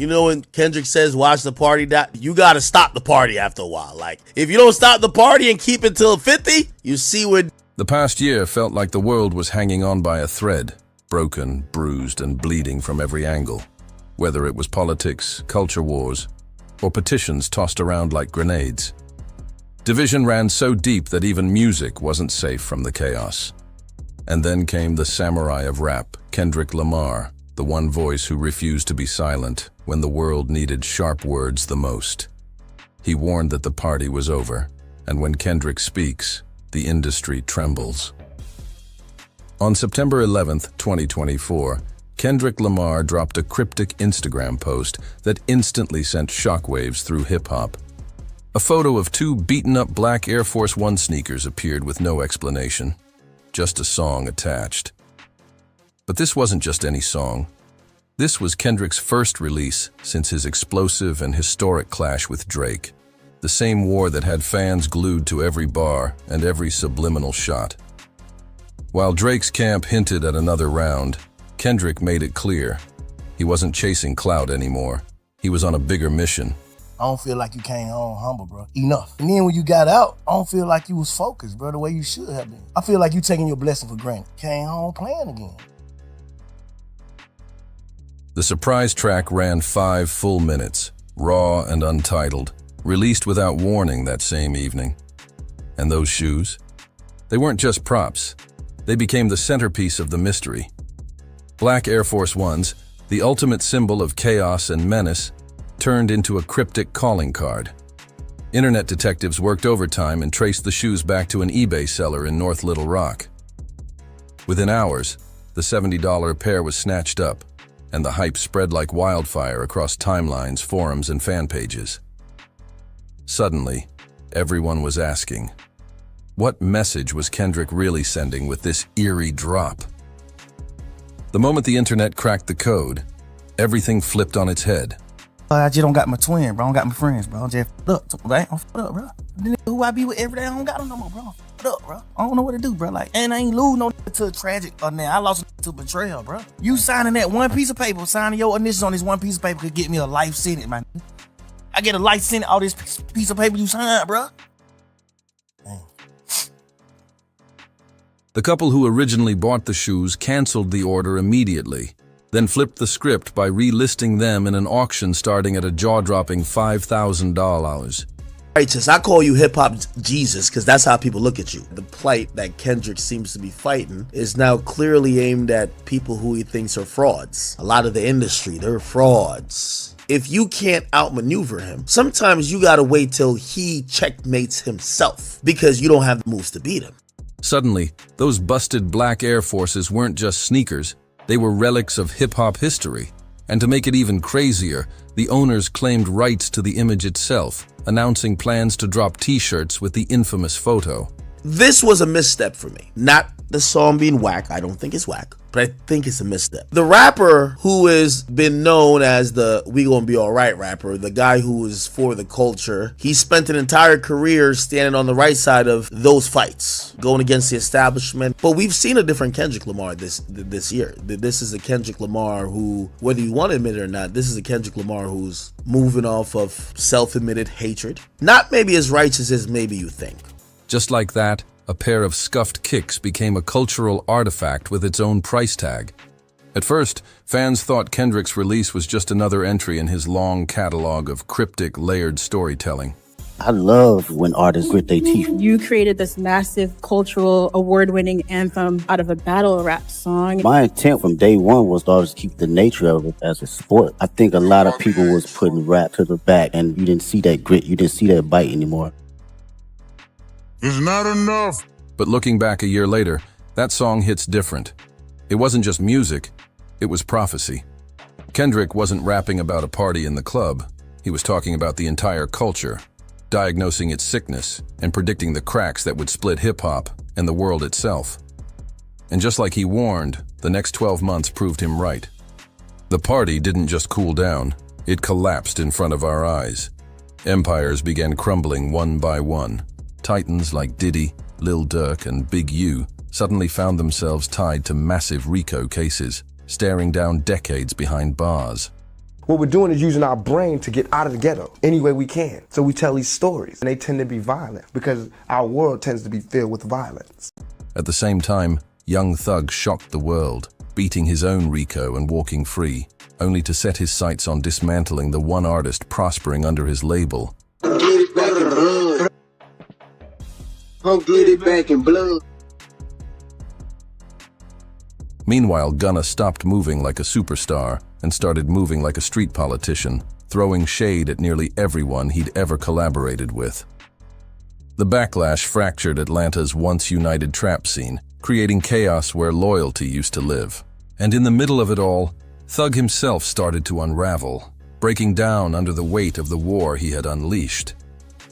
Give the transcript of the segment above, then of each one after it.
You know when Kendrick says watch the party die, you gotta stop the party after a while. Like, if you don't stop the party and keep it till 50, you see where... The past year felt like the world was hanging on by a thread, broken, bruised, and bleeding from every angle. Whether it was politics, culture wars, or petitions tossed around like grenades. Division ran so deep that even music wasn't safe from the chaos. And then came the samurai of rap, Kendrick Lamar, the one voice who refused to be silent when the world needed sharp words the most. He warned that the party was over, and when Kendrick speaks, the industry trembles. On September 11th, 2024, Kendrick Lamar dropped a cryptic Instagram post that instantly sent shockwaves through hip-hop. A photo of two beaten-up black Air Force One sneakers appeared with no explanation, just a song attached. But this wasn't just any song. This was Kendrick's first release since his explosive and historic clash with Drake, the same war that had fans glued to every bar and every subliminal shot. While Drake's camp hinted at another round, Kendrick made it clear he wasn't chasing clout anymore. He was on a bigger mission. I don't feel like you came home humble, bro. Enough. And then when you got out, I don't feel like you was focused, bro, the way you should have been. I feel like you taking your blessing for granted. Came home playing again. The surprise track ran 5 full minutes, raw and untitled, released without warning that same evening. And those shoes? They weren't just props. They became the centerpiece of the mystery. Black Air Force Ones, the ultimate symbol of chaos and menace, turned into a cryptic calling card. Internet detectives worked overtime and traced the shoes back to an eBay seller in North Little Rock. Within hours, the $70 pair was snatched up, and the hype spread like wildfire across timelines, forums, and fan pages. Suddenly, everyone was asking, what message was Kendrick really sending with this eerie drop? The moment the internet cracked the code, everything flipped on its head. I just don't got my twin, bro. I don't got my friends, bro. I'm just fucked up, right? I'm fucked up, bro. The nigga who I be with every day, I don't got them no more, bro. I'm fucked up, bro. I don't know what to do, bro. Like, and I ain't lose no to a tragic or now. I lost to betrayal, bro. You signing that one piece of paper, signing your initials on this one piece of paper could get me a life sentence, man. I get a life sentence all this piece of paper you signed, bro. Damn. The couple who originally bought the shoes canceled the order immediately, then flipped the script by relisting them in an auction starting at a jaw-dropping $5,000. Righteous, I call you hip-hop Jesus because that's how people look at you. The plight that Kendrick seems to be fighting is now clearly aimed at people who he thinks are frauds. A lot of the industry, they're frauds. If you can't outmaneuver him, sometimes you gotta wait till he checkmates himself because you don't have the moves to beat him. Suddenly, those busted black Air Forces weren't just sneakers, they were relics of hip-hop history. And to make it even crazier, the owners claimed rights to the image itself, announcing plans to drop t-shirts with the infamous photo. This was a misstep for me. Not the song being whack, I don't think it's whack, but I think it's a misstep. The rapper who has been known as the we gonna be alright rapper, the guy who is for the culture, he spent an entire career standing on the right side of those fights, going against the establishment. But we've seen a different Kendrick Lamar this year. This is a Kendrick Lamar who, whether you want to admit it or not, this is a Kendrick Lamar who's moving off of self-admitted hatred. Not maybe as righteous as maybe you think. Just like that, a pair of scuffed kicks became a cultural artifact with its own price tag. At first, fans thought Kendrick's release was just another entry in his long catalog of cryptic, layered storytelling. I love when artists grit their teeth. You created this massive cultural award-winning anthem out of a battle rap song. My intent from day one was to always keep the nature of it as a sport. I think a lot of people was putting rap to the back and you didn't see that grit, you didn't see that bite anymore. It's not enough. But looking back a year later, that song hits different. It wasn't just music, it was prophecy. Kendrick wasn't rapping about a party in the club. He was talking about the entire culture, diagnosing its sickness and predicting the cracks that would split hip-hop and the world itself. And just like he warned, the next 12 months proved him right. The party didn't just cool down, it collapsed in front of our eyes. Empires began crumbling one by one. Titans like Diddy, Lil Durk, and Big U suddenly found themselves tied to massive RICO cases, staring down decades behind bars. What we're doing is using our brain to get out of the ghetto any way we can. So we tell these stories, and they tend to be violent because our world tends to be filled with violence. At the same time, young Thug shocked the world, beating his own Rico and walking free, only to set his sights on dismantling the one artist prospering under his label. Get it back in blood. Get it back in blood. Meanwhile, Gunna stopped moving like a superstar and started moving like a street politician, throwing shade at nearly everyone he'd ever collaborated with. The backlash fractured Atlanta's once united trap scene, creating chaos where loyalty used to live. And in the middle of it all, Thug himself started to unravel, breaking down under the weight of the war he had unleashed.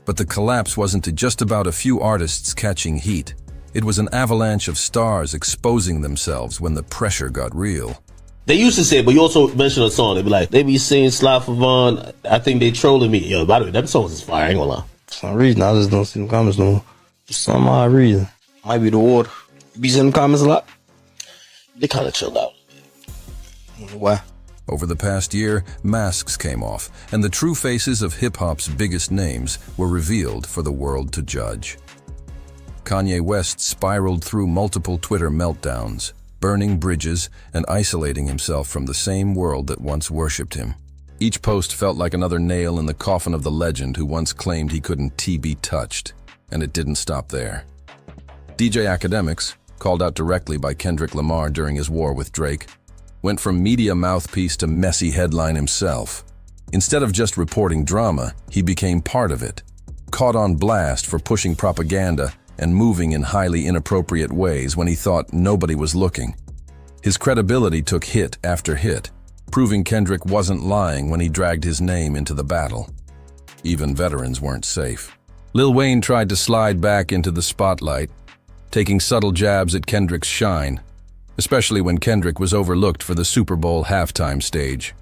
But the collapse wasn't just about a few artists catching heat. It was an avalanche of stars exposing themselves when the pressure got real. They used to say it, but you also mentioned a song. They be like, they be saying Sly Favon, I think they trolling me. Yo, by the way, that song is fire, I ain't gonna lie. For some reason, I just don't see them comments no more. For some odd reason. Might be the water. You be seeing them comments a lot? They kind of chilled out. I don't know why. Over the past year, masks came off, and the true faces of hip-hop's biggest names were revealed for the world to judge. Kanye West spiraled through multiple Twitter meltdowns, burning bridges and isolating himself from the same world that once worshipped him. Each post felt like another nail in the coffin of the legend who once claimed he couldn't be touched, and it didn't stop there. DJ Academics, called out directly by Kendrick Lamar during his war with Drake, went from media mouthpiece to messy headline himself. Instead of just reporting drama, he became part of it, caught on blast for pushing propaganda and moving in highly inappropriate ways when he thought nobody was looking. His credibility took hit after hit, proving Kendrick wasn't lying when he dragged his name into the battle. Even veterans weren't safe. Lil Wayne tried to slide back into the spotlight, taking subtle jabs at Kendrick's shine, especially when Kendrick was overlooked for the Super Bowl halftime stage.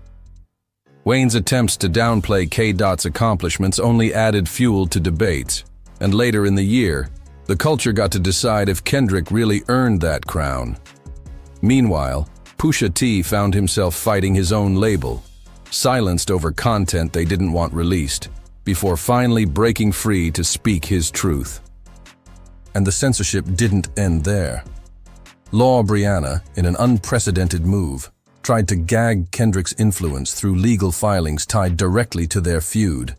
Wayne's attempts to downplay K-Dot's accomplishments only added fuel to debates, and later in the year, the culture got to decide if Kendrick really earned that crown. Meanwhile, Pusha T found himself fighting his own label, silenced over content they didn't want released, before finally breaking free to speak his truth. And the censorship didn't end there. Law Brianna, in an unprecedented move, tried to gag Kendrick's influence through legal filings tied directly to their feud.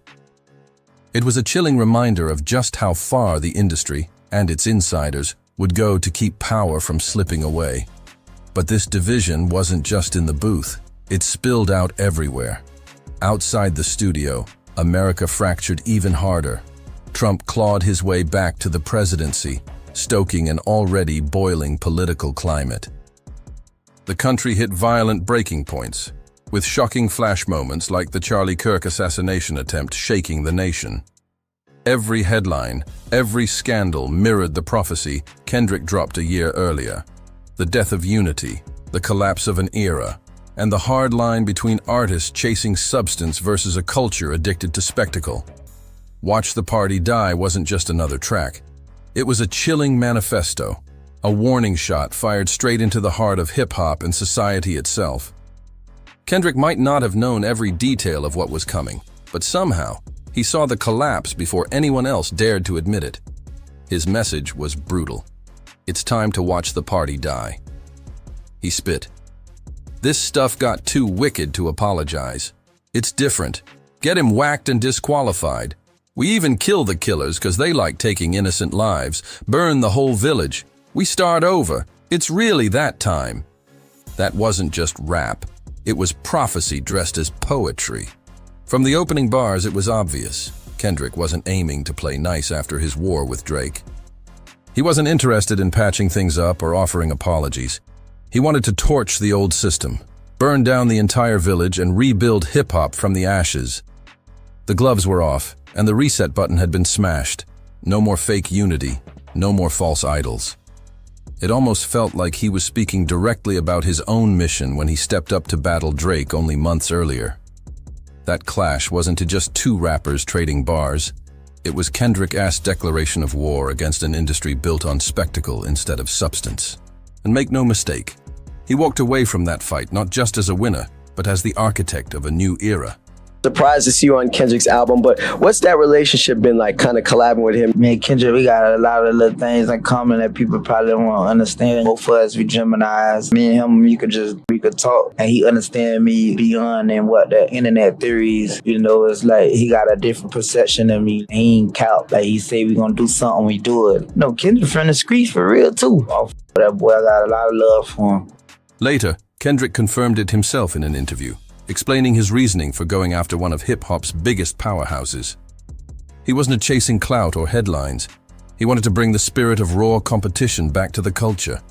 It was a chilling reminder of just how far the industry and its insiders would go to keep power from slipping away. But this division wasn't just in the booth, it spilled out everywhere. Outside the studio, America fractured even harder. Trump clawed his way back to the presidency, stoking an already boiling political climate. The country hit violent breaking points, with shocking flash moments like the Charlie Kirk assassination attempt shaking the nation. Every headline, every scandal mirrored the prophecy Kendrick dropped a year earlier. The death of unity, the collapse of an era, and the hard line between artists chasing substance versus a culture addicted to spectacle. Watch the Party Die wasn't just another track. It was a chilling manifesto, a warning shot fired straight into the heart of hip-hop and society itself. Kendrick might not have known every detail of what was coming, but somehow, he saw the collapse before anyone else dared to admit it. His message was brutal. It's time to watch the party die. He spit. This stuff got too wicked to apologize. It's different. Get him whacked and disqualified. We even kill the killers because they like taking innocent lives. Burn the whole village. We start over. It's really that time. That wasn't just rap. It was prophecy dressed as poetry. From the opening bars, it was obvious. Kendrick wasn't aiming to play nice after his war with Drake. He wasn't interested in patching things up or offering apologies. He wanted to torch the old system, burn down the entire village, and rebuild hip-hop from the ashes. The gloves were off, and the reset button had been smashed. No more fake unity, no more false idols. It almost felt like he was speaking directly about his own mission when he stepped up to battle Drake only months earlier. That clash wasn't to just two rappers trading bars. It was Kendrick-ass declaration of war against an industry built on spectacle instead of substance. And make no mistake, he walked away from that fight not just as a winner, but as the architect of a new era. Surprised to see you on Kendrick's album, but what's that relationship been like, kind of collabing with him? Me and Kendrick, we got a lot of little things in common that people probably won't understand. Both of us, we Geminis. Me and him, we could talk, and he understand me beyond and what the internet theories, it's like he got a different perception of me. He ain't count. Like he say we gonna do something, we do it. No, Kendrick from the streets for real too. Oh, that boy, I got a lot of love for him. Later, Kendrick confirmed it himself in an interview, explaining his reasoning for going after one of hip-hop's biggest powerhouses. He wasn't chasing clout or headlines. He wanted to bring the spirit of raw competition back to the culture.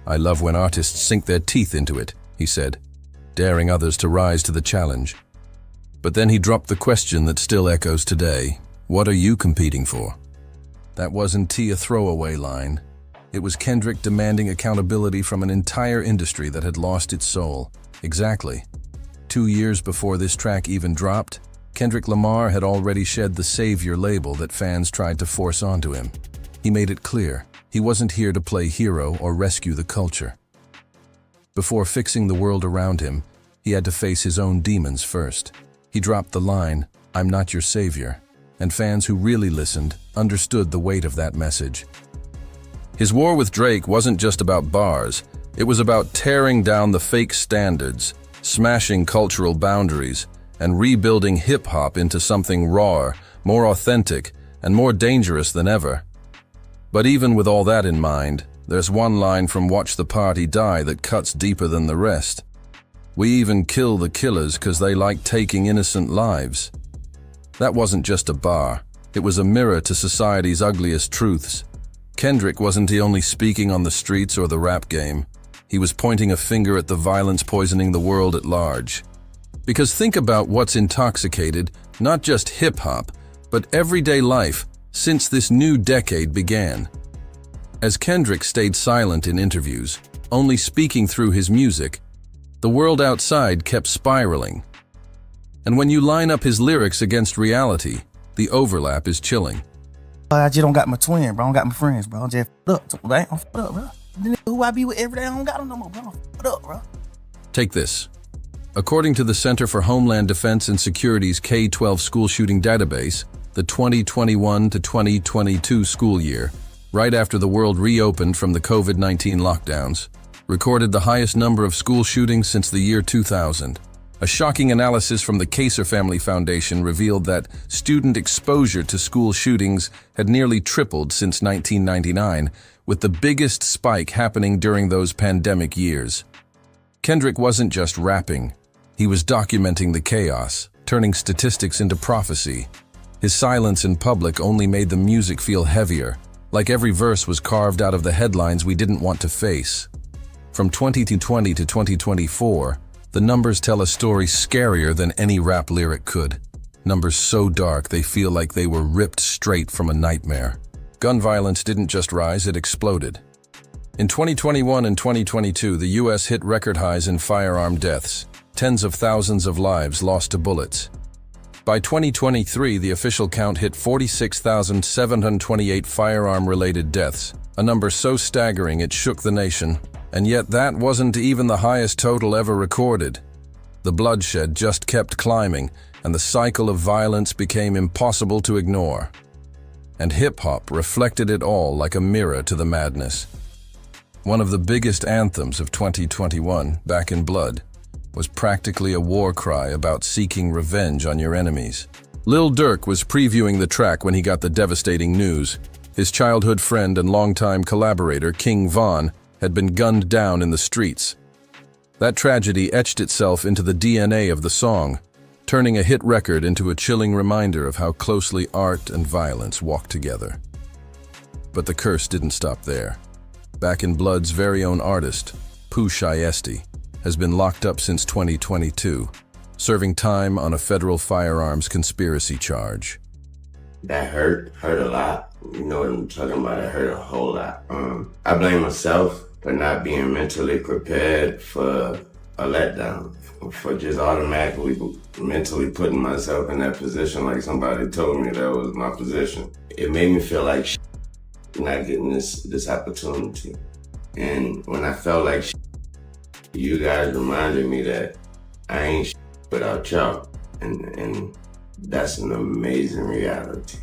"I love when artists sink their teeth into it," he said, daring others to rise to the challenge. But then he dropped the question that still echoes today: what are you competing for? That wasn't a throwaway line. It was Kendrick demanding accountability from an entire industry that had lost its soul. Exactly. 2 years before this track even dropped, Kendrick Lamar had already shed the savior label that fans tried to force onto him. He made it clear he wasn't here to play hero or rescue the culture. Before fixing the world around him, he had to face his own demons first. He dropped the line, "I'm not your savior," and fans who really listened understood the weight of that message. His war with Drake wasn't just about bars, it was about tearing down the fake standards, smashing cultural boundaries, and rebuilding hip-hop into something rawer, more authentic, and more dangerous than ever. But even with all that in mind, there's one line from Watch the Party Die that cuts deeper than the rest. "We even kill the killers 'cause they like taking innocent lives." That wasn't just a bar, it was a mirror to society's ugliest truths. Kendrick wasn't only speaking on the streets or the rap game. He was pointing a finger at the violence poisoning the world at large. Because think about what's intoxicated not just hip-hop, but everyday life since this new decade began. As Kendrick stayed silent in interviews, only speaking through his music, the world outside kept spiraling. And when you line up his lyrics against reality, the overlap is chilling. I just don't got my twin, bro. I don't got my friends, bro. I'm just up, right? I'm up, bro. The nigga who I be with every day, I don't got them no more, bro. I'm up, bro. Take this. According to the Center for Homeland Defense and Security's K-12 school shooting database, the 2021 to 2022 school year, right after the world reopened from the COVID-19 lockdowns, recorded the highest number of school shootings since the year 2000. A shocking analysis from the Kaser Family Foundation revealed that student exposure to school shootings had nearly tripled since 1999, with the biggest spike happening during those pandemic years. Kendrick wasn't just rapping, he was documenting the chaos, turning statistics into prophecy. His silence in public only made the music feel heavier, like every verse was carved out of the headlines we didn't want to face. From 2020 to 2024, the numbers tell a story scarier than any rap lyric could. Numbers so dark they feel like they were ripped straight from a nightmare. Gun violence didn't just rise, it exploded. In 2021 and 2022, the US hit record highs in firearm deaths, tens of thousands of lives lost to bullets. By 2023, the official count hit 46,728 firearm-related deaths, a number so staggering it shook the nation. And yet that wasn't even the highest total ever recorded. The bloodshed just kept climbing, and the cycle of violence became impossible to ignore. And hip-hop reflected it all like a mirror to the madness. One of the biggest anthems of 2021, Back in Blood, was practically a war cry about seeking revenge on your enemies. Lil Durk was previewing the track when he got the devastating news. His childhood friend and longtime collaborator, King Von, had been gunned down in the streets. That tragedy etched itself into the DNA of the song, turning a hit record into a chilling reminder of how closely art and violence walk together. But the curse didn't stop there. Back in Blood's very own artist, Pooh Shiesty, has been locked up since 2022, serving time on a federal firearms conspiracy charge. That hurt a lot. You know what I'm talking about, it hurt a whole lot. I blame myself for not being mentally prepared for a letdown, for just automatically mentally putting myself in that position like somebody told me that was my position. It made me feel like not getting this opportunity. And when I felt like you guys reminded me that I ain't without y'all. And that's an amazing reality.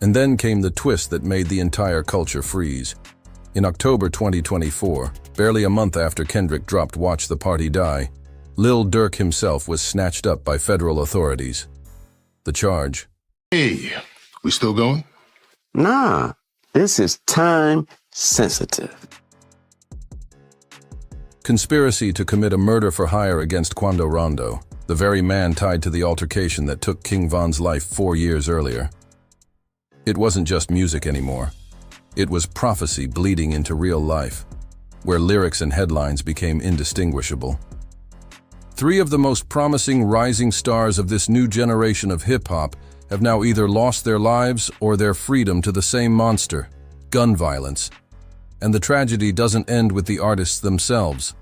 And then came the twist that made the entire culture freeze. In October 2024, barely a month after Kendrick dropped Watch the Party Die, Lil Durk himself was snatched up by federal authorities. The charge: Hey, we still going? Nah, this is time sensitive. Conspiracy to commit a murder for hire against Quando Rondo, the very man tied to the altercation that took King Von's life 4 years earlier. It wasn't just music anymore. It was prophecy bleeding into real life, where lyrics and headlines became indistinguishable. 3 of the most promising rising stars of this new generation of hip-hop have now either lost their lives or their freedom to the same monster, gun violence. And the tragedy doesn't end with the artists themselves.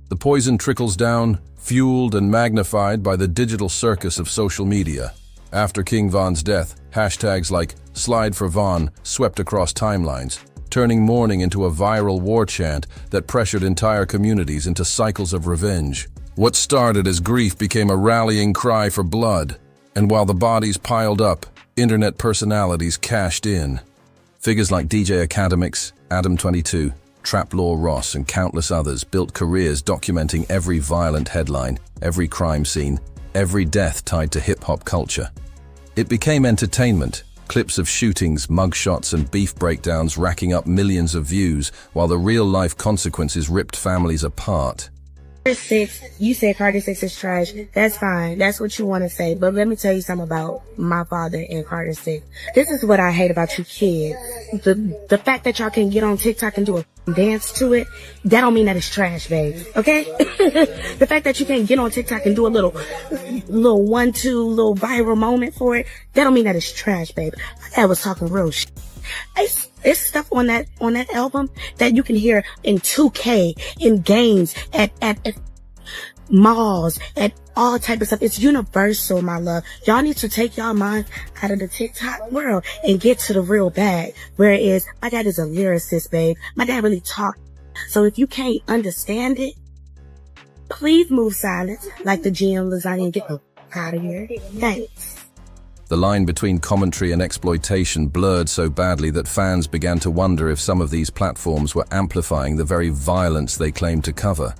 The poison trickles down, fueled and magnified by the digital circus of social media. After King Von's death, hashtags like Slide for Von swept across timelines, turning mourning into a viral war chant that pressured entire communities into cycles of revenge. What started as grief became a rallying cry for blood, and while the bodies piled up, internet personalities cashed in. Figures like DJ Academics, Adam22, Traplaw Ross, and countless others built careers documenting every violent headline, every crime scene, every death tied to hip-hop culture. It became entertainment, clips of shootings, mugshots, and beef breakdowns racking up millions of views, while the real-life consequences ripped families apart. Carter 6, you said Carter 6 is trash. That's fine. That's what you want to say. But let me tell you something about my father and Carter 6. This is what I hate about you kids. The fact that y'all can get on TikTok and do a dance to it, that don't mean that it's trash, babe. Okay? The fact that you can get on TikTok and do a little 1-2 little viral moment for it, that don't mean that it's trash, babe. My dad was talking real shit. It's stuff on that album that you can hear in 2K, in games, at malls, at all type of stuff. It's universal, my love. Y'all need to take y'all mind out of the TikTok world and get to the real bag. Whereas my dad is a lyricist, babe. My dad really talks. So if you can't understand it, please move silent like the GM lasagna and get out of here. Thanks. The line between commentary and exploitation blurred so badly that fans began to wonder if some of these platforms were amplifying the very violence they claimed to cover.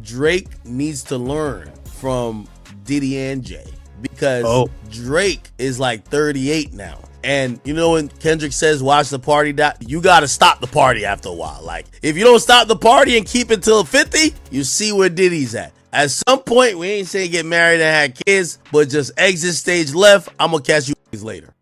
Drake needs to learn from Diddy and Jay, because Drake is like 38 now. And you know when Kendrick says watch the party die, you gotta stop the party after a while. Like, if you don't stop the party and keep it till 50, you see where Diddy's at. At some point, we ain't saying get married and have kids, but just exit stage left. I'm gonna catch you later.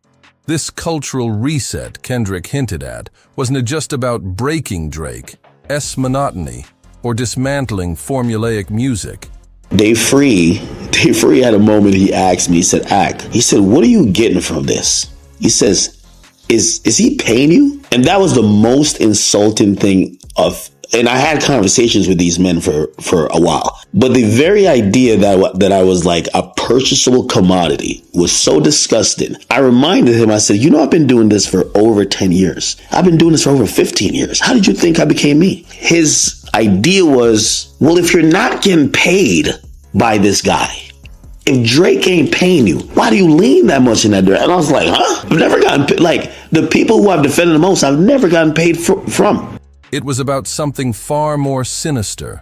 This cultural reset Kendrick hinted at wasn't just about breaking Drake's monotony or dismantling formulaic music. Dave Free had a moment. He asked me, he said, what are you getting from this? He says, is he paying you? And that was the most insulting thing and I had conversations with these men for a while. But the very idea that I was like a purchasable commodity was so disgusting. I reminded him, I said, I've been doing this for over 10 years. I've been doing this for over 15 years. How did you think I became me? His idea was, well, if you're not getting paid by this guy, if Drake ain't paying you, why do you lean that much in that direction? And I was like, I've never gotten paid. Like, the people who I've defended the most, I've never gotten paid from. It was about something far more sinister.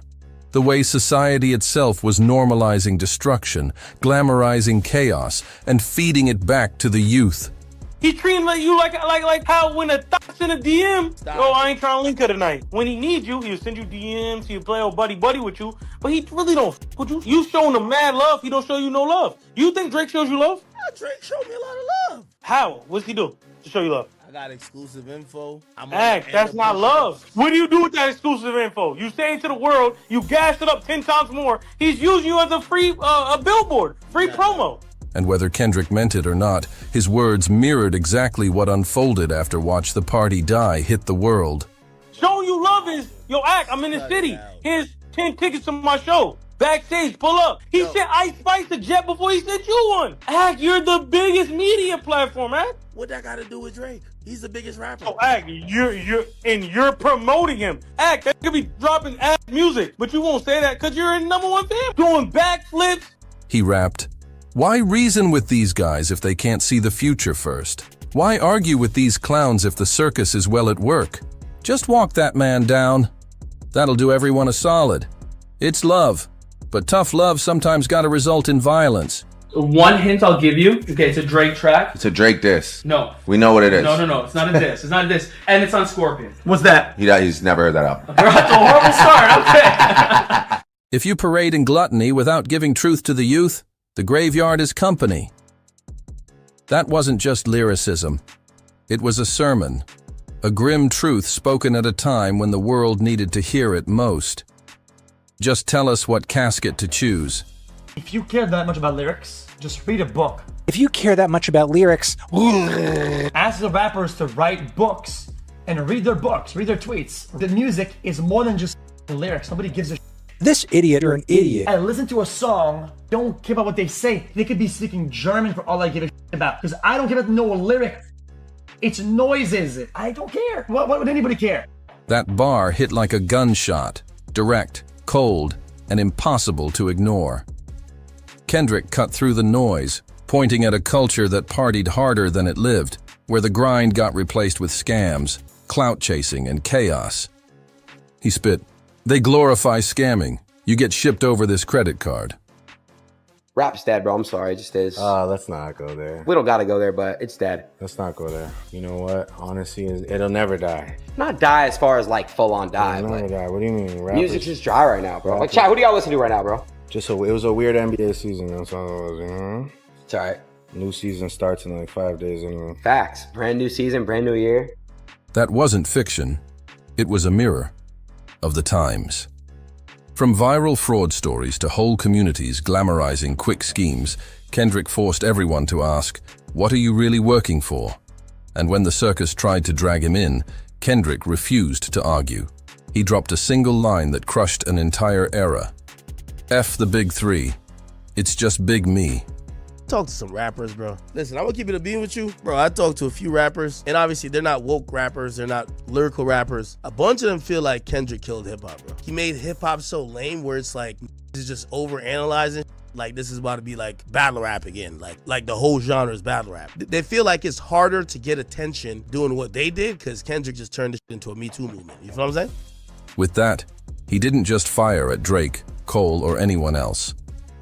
The way society itself was normalizing destruction, glamorizing chaos, and feeding it back to the youth. He's treating you like how when a thought's in a DM, I ain't trying to link her tonight. When he needs you, he'll send you DMs, he'll play old buddy with you, but he really don't f with you. You showing him mad love, he don't show you no love. You think Drake shows you love? Yeah, Drake showed me a lot of love. How? What's he do to show you love? I got exclusive info. That's not love. What do you do with that exclusive info? You say it to the world, you gas it up 10 times more. He's using you as a free a billboard, free promo. And whether Kendrick meant it or not, his words mirrored exactly what unfolded after Watch the Party Die hit the world. Showing you love is, I'm in the city. Here's 10 tickets to my show. Backstage, pull up. He sent Ice Spice a jet before he sent you one. You're the biggest media platform, What that got to do with Drake? He's the biggest rapper. Oh, Act, you're promoting him. Act, that could be dropping Act music, but you won't say that because you're a #1 fan. Doing backflips. He rapped, "Why reason with these guys if they can't see the future first? Why argue with these clowns if the circus is well at work? Just walk that man down. That'll do everyone a solid. It's love, but tough love sometimes gotta result in violence." One hint I'll give you. Okay, it's a Drake track. It's a Drake diss. No. We know what it is. No. It's not a diss. It's not a diss. And it's on Scorpion. What's that? He's never heard that album. That's a horrible start. Okay. If you parade in gluttony without giving truth to the youth, the graveyard is company. That wasn't just lyricism. It was a sermon, a grim truth spoken at a time when the world needed to hear it most. Just tell us what casket to choose. If you care that much about lyrics, just read a book. If you care that much about lyrics, ask the rappers to write books and read their books, read their tweets. The music is more than just the lyrics. Nobody gives a this idiot or an idiot. I listen to a song, don't care about what they say. They could be speaking German for all I give a about. Because I don't care about no lyrics. It's noises. I don't care. What would anybody care? That bar hit like a gunshot, direct, cold, and impossible to ignore. Kendrick cut through the noise, pointing at a culture that partied harder than it lived, where the grind got replaced with scams, clout chasing, and chaos. He spit, "They glorify scamming. You get shipped over this credit card." Rap's dead, bro. I'm sorry. It just is. Let's not go there. We don't gotta go there, but it's dead. Let's not go there. You know what? Honesty is, it'll never die. Not die as far as like full on die. It'll never die. What do you mean? Rappers, music's just dry right now, bro. Like, chat, who do y'all listen to right now, bro? It was a weird NBA season. That's all it was, you know? It's alright. New season starts in like 5 days anyway. Facts. Brand new season, brand new year. That wasn't fiction. It was a mirror of the times. From viral fraud stories to whole communities glamorizing quick schemes, Kendrick forced everyone to ask, "What are you really working for?" And when the circus tried to drag him in, Kendrick refused to argue. He dropped a single line that crushed an entire era. F the big three. It's just big me. Talk to some rappers, bro. Listen, I'm gonna keep it a beam with you. Bro, I talked to a few rappers, and obviously they're not woke rappers, they're not lyrical rappers. A bunch of them feel like Kendrick killed hip-hop, bro. He made hip-hop so lame where it's like, he's just over-analyzing. Like, this is about to be like battle rap again. Like the whole genre is battle rap. They feel like it's harder to get attention doing what they did because Kendrick just turned this into a Me Too movement. You feel what I'm saying? With that, he didn't just fire at Drake, Cole, or anyone else.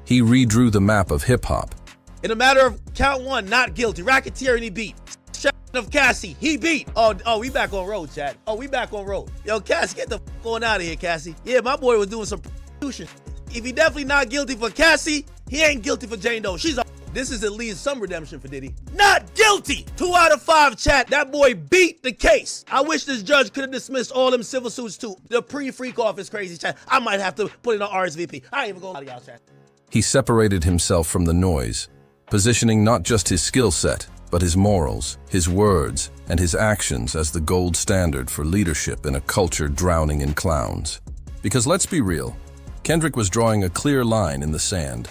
He redrew the map of hip-hop. In a matter of count one, not guilty. Racketeering, he beat. Shut of Cassie, he beat. Oh, we back on road, chat. Oh, we back on road. Yo, Cassie, get the f on out of here, Cassie. Yeah, my boy was doing some prostitution. If he definitely not guilty for Cassie, he ain't guilty for Jane Doe. She's a This is at least some redemption for Diddy. Not guilty! 2 out of 5, chat. That boy beat the case. I wish this judge could have dismissed all them civil suits too. The pre-freak off is crazy, chat. I might have to put it on RSVP. I ain't even gonna lie to y'all, chat. He separated himself from the noise, positioning not just his skill set, but his morals, his words, and his actions as the gold standard for leadership in a culture drowning in clowns. Because let's be real, Kendrick was drawing a clear line in the sand.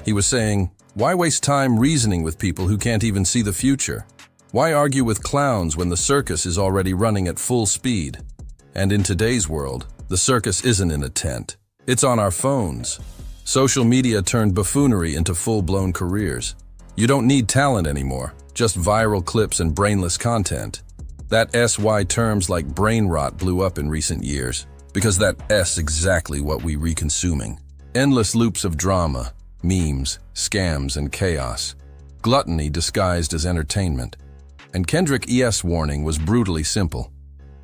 He was saying, why waste time reasoning with people who can't even see the future? Why argue with clowns when the circus is already running at full speed? And in today's world, the circus isn't in a tent. It's on our phones. Social media turned buffoonery into full-blown careers. You don't need talent anymore, just viral clips and brainless content. That SY terms like brain rot blew up in recent years, because that S exactly what we re-consuming. Endless loops of drama, memes, scams, and chaos. Gluttony disguised as entertainment. And Kendrick ES warning was brutally simple.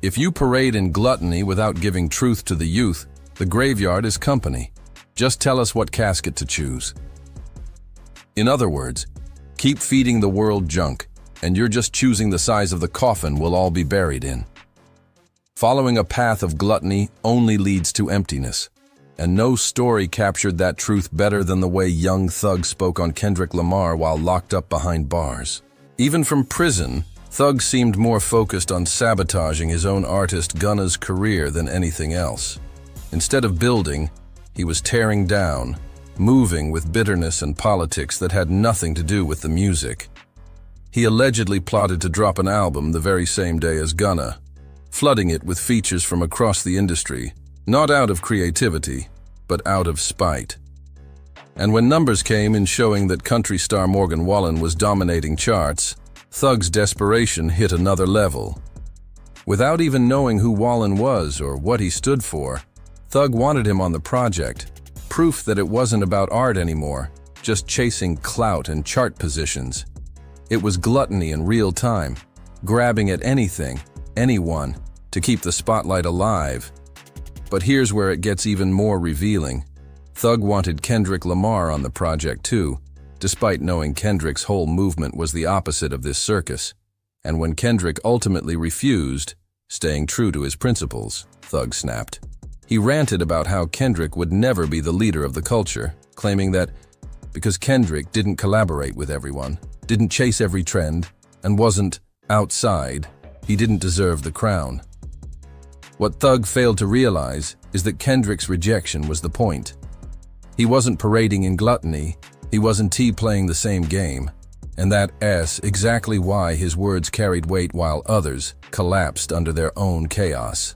If you parade in gluttony without giving truth to the youth, the graveyard is company. Just tell us what casket to choose. In other words, keep feeding the world junk, and you're just choosing the size of the coffin we'll all be buried in. Following a path of gluttony only leads to emptiness, and no story captured that truth better than the way Young Thug spoke on Kendrick Lamar while locked up behind bars. Even from prison, Thug seemed more focused on sabotaging his own artist Gunna's career than anything else. Instead of building, he was tearing down, moving with bitterness and politics that had nothing to do with the music. He allegedly plotted to drop an album the very same day as Gunna, flooding it with features from across the industry, not out of creativity, but out of spite. And when numbers came in showing that country star Morgan Wallen was dominating charts, Thug's desperation hit another level. Without even knowing who Wallen was or what he stood for, Thug wanted him on the project, proof that it wasn't about art anymore, just chasing clout and chart positions. It was gluttony in real time, grabbing at anything, anyone, to keep the spotlight alive. But here's where it gets even more revealing. Thug wanted Kendrick Lamar on the project too, despite knowing Kendrick's whole movement was the opposite of this circus. And when Kendrick ultimately refused, staying true to his principles, Thug snapped. He ranted about how Kendrick would never be the leader of the culture, claiming that because Kendrick didn't collaborate with everyone, didn't chase every trend, and wasn't outside, he didn't deserve the crown. What Thug failed to realize is that Kendrick's rejection was the point. He wasn't parading in gluttony, he wasn't playing the same game, and that's exactly why his words carried weight while others collapsed under their own chaos.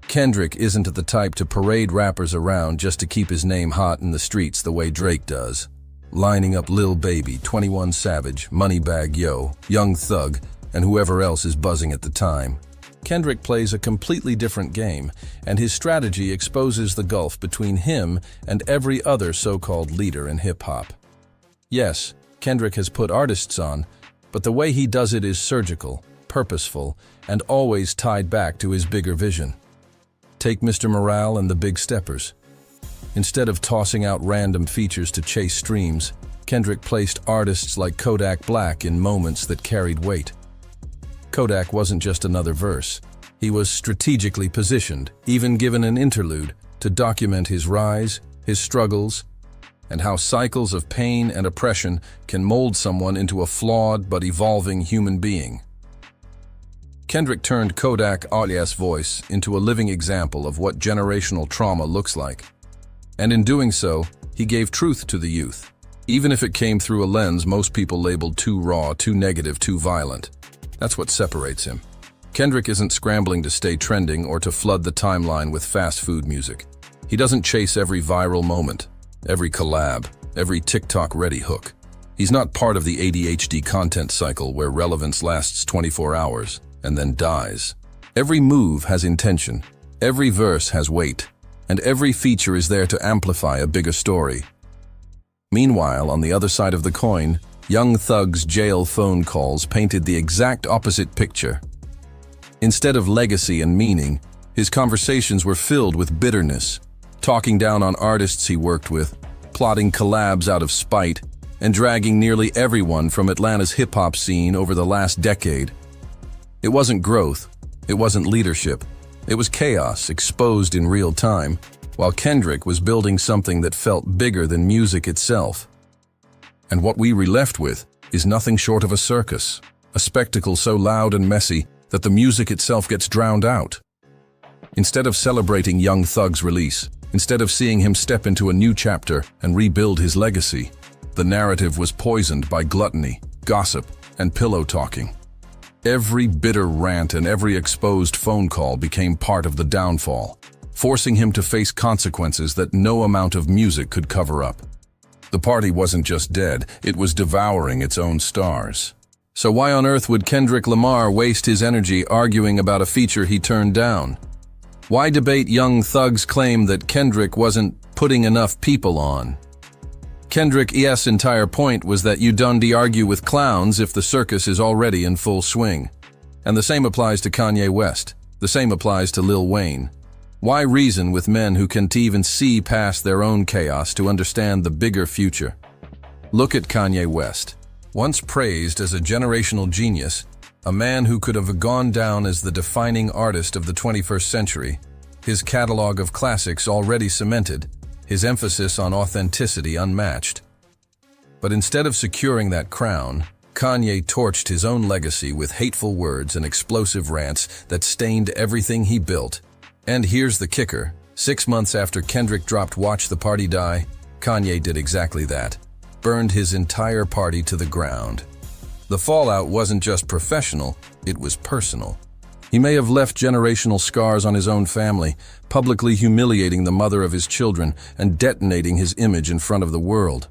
Kendrick isn't the type to parade rappers around just to keep his name hot in the streets the way Drake does, lining up Lil Baby, 21 Savage, Moneybagg Yo, Young Thug, and whoever else is buzzing at the time. Kendrick plays a completely different game, and his strategy exposes the gulf between him and every other so-called leader in hip-hop. Yes, Kendrick has put artists on, but the way he does it is surgical, purposeful, and always tied back to his bigger vision. Take Mr. Morale and the Big Steppers. Instead of tossing out random features to chase streams, Kendrick placed artists like Kodak Black in moments that carried weight. Kodak wasn't just another verse. He was strategically positioned, even given an interlude, to document his rise, his struggles, and how cycles of pain and oppression can mold someone into a flawed but evolving human being. Kendrick turned Kodak alias voice into a living example of what generational trauma looks like. And in doing so, he gave truth to the youth, even if it came through a lens most people labeled too raw, too negative, too violent. That's what separates him. Kendrick isn't scrambling to stay trending or to flood the timeline with fast food music. He doesn't chase every viral moment, every collab, every TikTok-ready hook. He's not part of the ADHD content cycle where relevance lasts 24 hours and then dies. Every move has intention, every verse has weight, and every feature is there to amplify a bigger story. Meanwhile, on the other side of the coin, Young Thug's jail phone calls painted the exact opposite picture. Instead of legacy and meaning, his conversations were filled with bitterness, talking down on artists he worked with, plotting collabs out of spite, and dragging nearly everyone from Atlanta's hip-hop scene over the last decade. It wasn't growth, it wasn't leadership, it was chaos exposed in real time, while Kendrick was building something that felt bigger than music itself. And what we were left with is nothing short of a circus, a spectacle so loud and messy that the music itself gets drowned out. Instead of celebrating Young Thug's release, instead of seeing him step into a new chapter and rebuild his legacy, the narrative was poisoned by gluttony, gossip, and pillow talking. Every bitter rant and every exposed phone call became part of the downfall, forcing him to face consequences that no amount of music could cover up. The party wasn't just dead, it was devouring its own stars. So why on earth would Kendrick Lamar waste his energy arguing about a feature he turned down? Why debate Young Thug's claim that Kendrick wasn't putting enough people on? Kendrick's entire point was that you don't argue with clowns if the circus is already in full swing. And the same applies to Kanye West. The same applies to Lil Wayne. Why reason with men who can't even see past their own chaos to understand the bigger future? Look at Kanye West. Once praised as a generational genius, a man who could have gone down as the defining artist of the 21st century, his catalog of classics already cemented, his emphasis on authenticity unmatched. But instead of securing that crown, Kanye torched his own legacy with hateful words and explosive rants that stained everything he built. And here's the kicker. 6 months after Kendrick dropped Watch the Party Die, Kanye did exactly that. Burned his entire party to the ground. The fallout wasn't just professional, it was personal. He may have left generational scars on his own family, publicly humiliating the mother of his children and detonating his image in front of the world.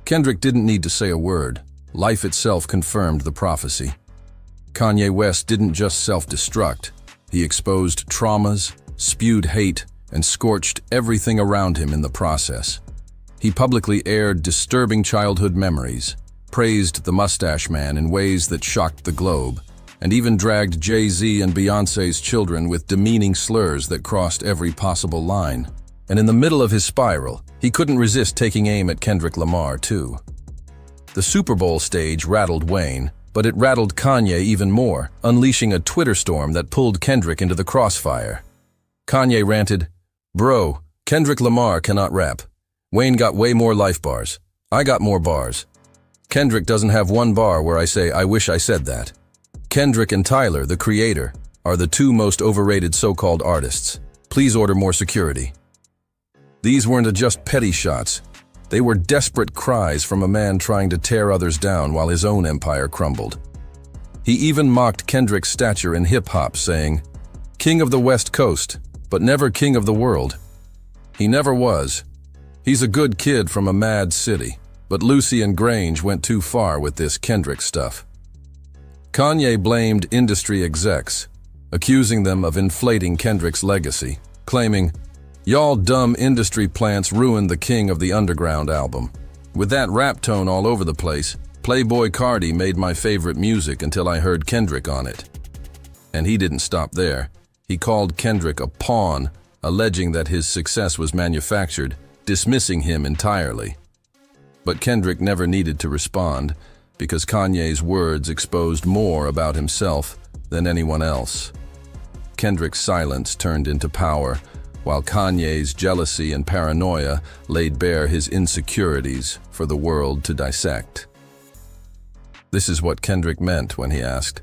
Kendrick didn't need to say a word. Life itself confirmed the prophecy. Kanye West didn't just self-destruct. He exposed traumas, spewed hate, and scorched everything around him in the process. He publicly aired disturbing childhood memories, praised the Mustache Man in ways that shocked the globe, and even dragged Jay-Z and Beyoncé's children with demeaning slurs that crossed every possible line. And in the middle of his spiral, he couldn't resist taking aim at Kendrick Lamar, too. The Super Bowl stage rattled Wayne, but it rattled Kanye even more, unleashing a Twitter storm that pulled Kendrick into the crossfire. Kanye ranted, "Bro, Kendrick Lamar cannot rap. Wayne got way more life bars. I got more bars. Kendrick doesn't have one bar where I say, I wish I said that. Kendrick and Tyler, the creator, are the two most overrated so-called artists. Please order more security." These weren't just petty shots. They were desperate cries from a man trying to tear others down while his own empire crumbled. He even mocked Kendrick's stature in hip-hop, saying, "King of the West Coast, but never king of the world." He never was. He's a good kid from a mad city, but Lucy and Grange went too far with this Kendrick stuff. Kanye blamed industry execs, accusing them of inflating Kendrick's legacy, claiming, "Y'all dumb industry plants ruined the King of the Underground album. With that rap tone all over the place, Playboy Cardi made my favorite music until I heard Kendrick on it." And he didn't stop there. He called Kendrick a pawn, alleging that his success was manufactured, dismissing him entirely. But Kendrick never needed to respond, because Kanye's words exposed more about himself than anyone else. Kendrick's silence turned into power, while Kanye's jealousy and paranoia laid bare his insecurities for the world to dissect. This is what Kendrick meant when he asked,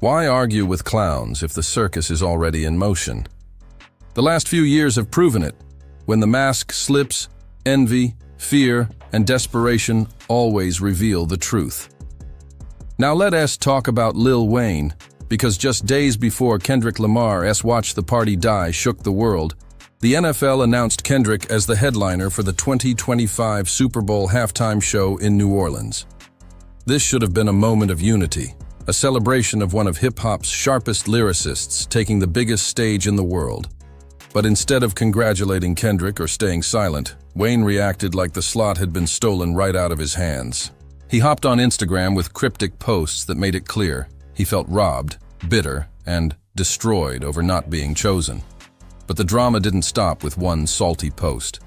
"Why argue with clowns if the circus is already in motion?" The last few years have proven it. When the mask slips, envy, fear, and desperation always reveal the truth. Now let us talk about Lil Wayne, because just days before Kendrick Lamar's Watch the Party Die shook the world, the NFL announced Kendrick as the headliner for the 2025 Super Bowl halftime show in New Orleans. This should have been a moment of unity, a celebration of one of hip-hop's sharpest lyricists taking the biggest stage in the world. But instead of congratulating Kendrick or staying silent, Wayne reacted like the slot had been stolen right out of his hands. He hopped on Instagram with cryptic posts that made it clear he felt robbed, bitter, and destroyed over not being chosen. But the drama didn't stop with one salty post.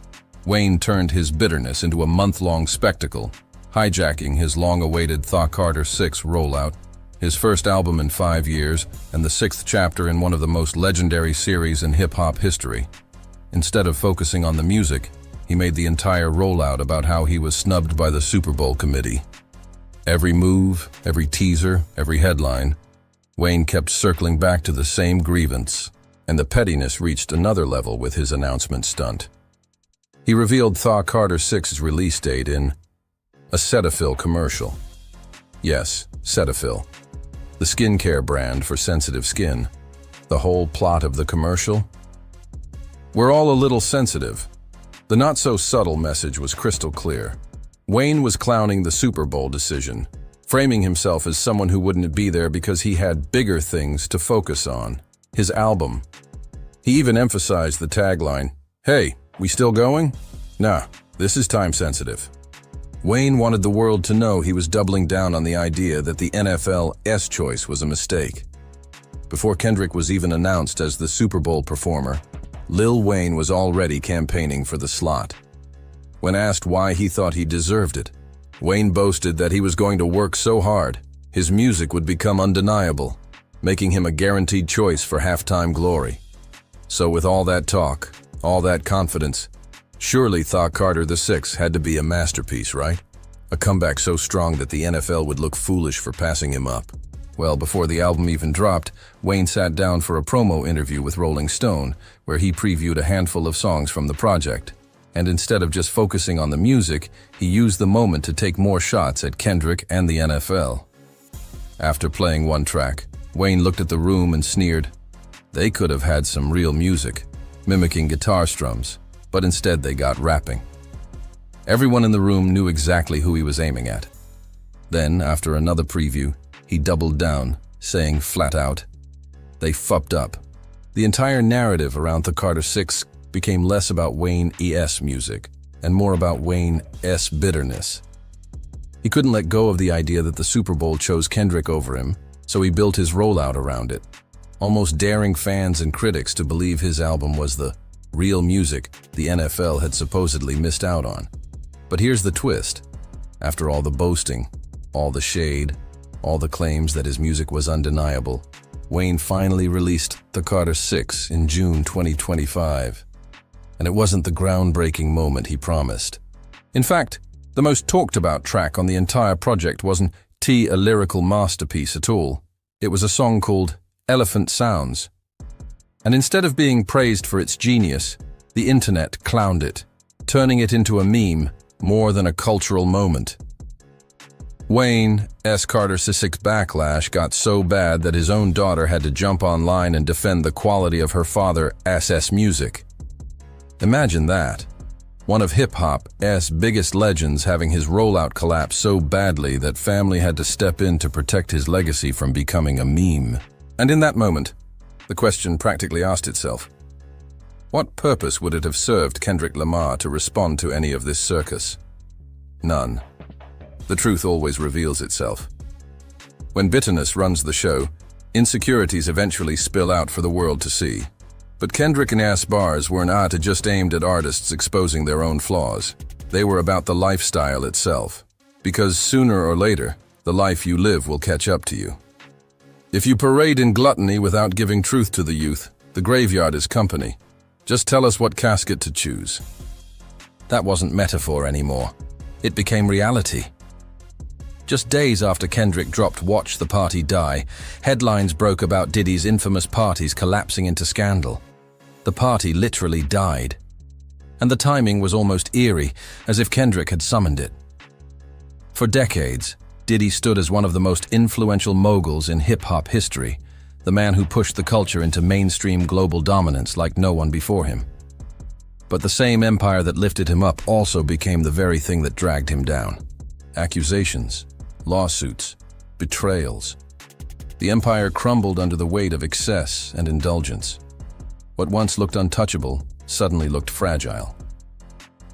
Wayne turned his bitterness into a month-long spectacle, hijacking his long-awaited Thaw Carter 6 rollout, his first album in 5 years, and the 6th chapter in one of the most legendary series in hip-hop history. Instead of focusing on the music, he made the entire rollout about how he was snubbed by the Super Bowl committee. Every move, every teaser, every headline, Wayne kept circling back to the same grievance, and the pettiness reached another level with his announcement stunt. He revealed Thaw Carter 6's release date in a Cetaphil commercial. Yes, Cetaphil, the skincare brand for sensitive skin. The whole plot of the commercial? We're all a little sensitive. The not-so-subtle message was crystal clear. Wayne was clowning the Super Bowl decision, framing himself as someone who wouldn't be there because he had bigger things to focus on. His album. He even emphasized the tagline, "Hey, we still going? Nah, this is time-sensitive." Wayne wanted the world to know he was doubling down on the idea that the NFL's choice was a mistake. Before Kendrick was even announced as the Super Bowl performer, Lil Wayne was already campaigning for the slot. When asked why he thought he deserved it, Wayne boasted that he was going to work so hard, his music would become undeniable, making him a guaranteed choice for halftime glory. So with all that talk, all that confidence, surely Thaw Carter the 6 had to be a masterpiece, right? A comeback so strong that the NFL would look foolish for passing him up. Well, before the album even dropped, Wayne sat down for a promo interview with Rolling Stone, where he previewed a handful of songs from the project. And instead of just focusing on the music, he used the moment to take more shots at Kendrick and the NFL. After playing one track, Wayne looked at the room and sneered. They could have had some real music, mimicking guitar strums, but instead they got rapping. Everyone in the room knew exactly who he was aiming at. Then, after another preview, he doubled down, saying flat out, "They fucked up." The entire narrative around the Carter 6 became less about Wayne-esque music and more about Wayne-esque bitterness. He couldn't let go of the idea that the Super Bowl chose Kendrick over him, so he built his rollout around it, almost daring fans and critics to believe his album was the real music the NFL had supposedly missed out on. But here's the twist. After all the boasting, all the shade, all the claims that his music was undeniable, Wayne finally released the Carter 6 in June 2025. And it wasn't the groundbreaking moment he promised. In fact, the most talked about track on the entire project wasn't a lyrical masterpiece at all. It was a song called Elephant Sounds. And instead of being praised for its genius, the internet clowned it, turning it into a meme more than a cultural moment. Wayne's Carter 6 backlash got so bad that his own daughter had to jump online and defend the quality of her father's music. Imagine that. One of hip-hop's biggest legends having his rollout collapse so badly that family had to step in to protect his legacy from becoming a meme. And in that moment, the question practically asked itself, what purpose would it have served Kendrick Lamar to respond to any of this circus? None. The truth always reveals itself. When bitterness runs the show, insecurities eventually spill out for the world to see. But Kendrick and Ass bars weren't just aimed at artists exposing their own flaws. They were about the lifestyle itself. Because sooner or later, the life you live will catch up to you. If you parade in gluttony without giving truth to the youth, the graveyard is company. Just tell us what casket to choose. That wasn't metaphor anymore. It became reality. Just days after Kendrick dropped Watch the Party Die, headlines broke about Diddy's infamous parties collapsing into scandal. The party literally died. And the timing was almost eerie, as if Kendrick had summoned it. For decades, Diddy stood as one of the most influential moguls in hip-hop history, the man who pushed the culture into mainstream global dominance like no one before him. But the same empire that lifted him up also became the very thing that dragged him down. Accusations, lawsuits, betrayals. The empire crumbled under the weight of excess and indulgence. What once looked untouchable suddenly looked fragile.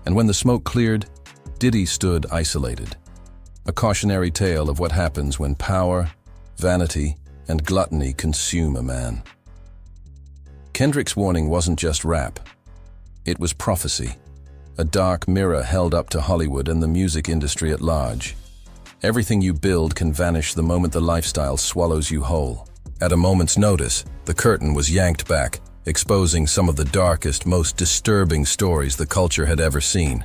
And when the smoke cleared, Diddy stood isolated. A cautionary tale of what happens when power, vanity, and gluttony consume a man. Kendrick's warning wasn't just rap. It was prophecy, a dark mirror held up to Hollywood and the music industry at large. Everything you build can vanish the moment the lifestyle swallows you whole. At a moment's notice, the curtain was yanked back, exposing some of the darkest, most disturbing stories the culture had ever seen.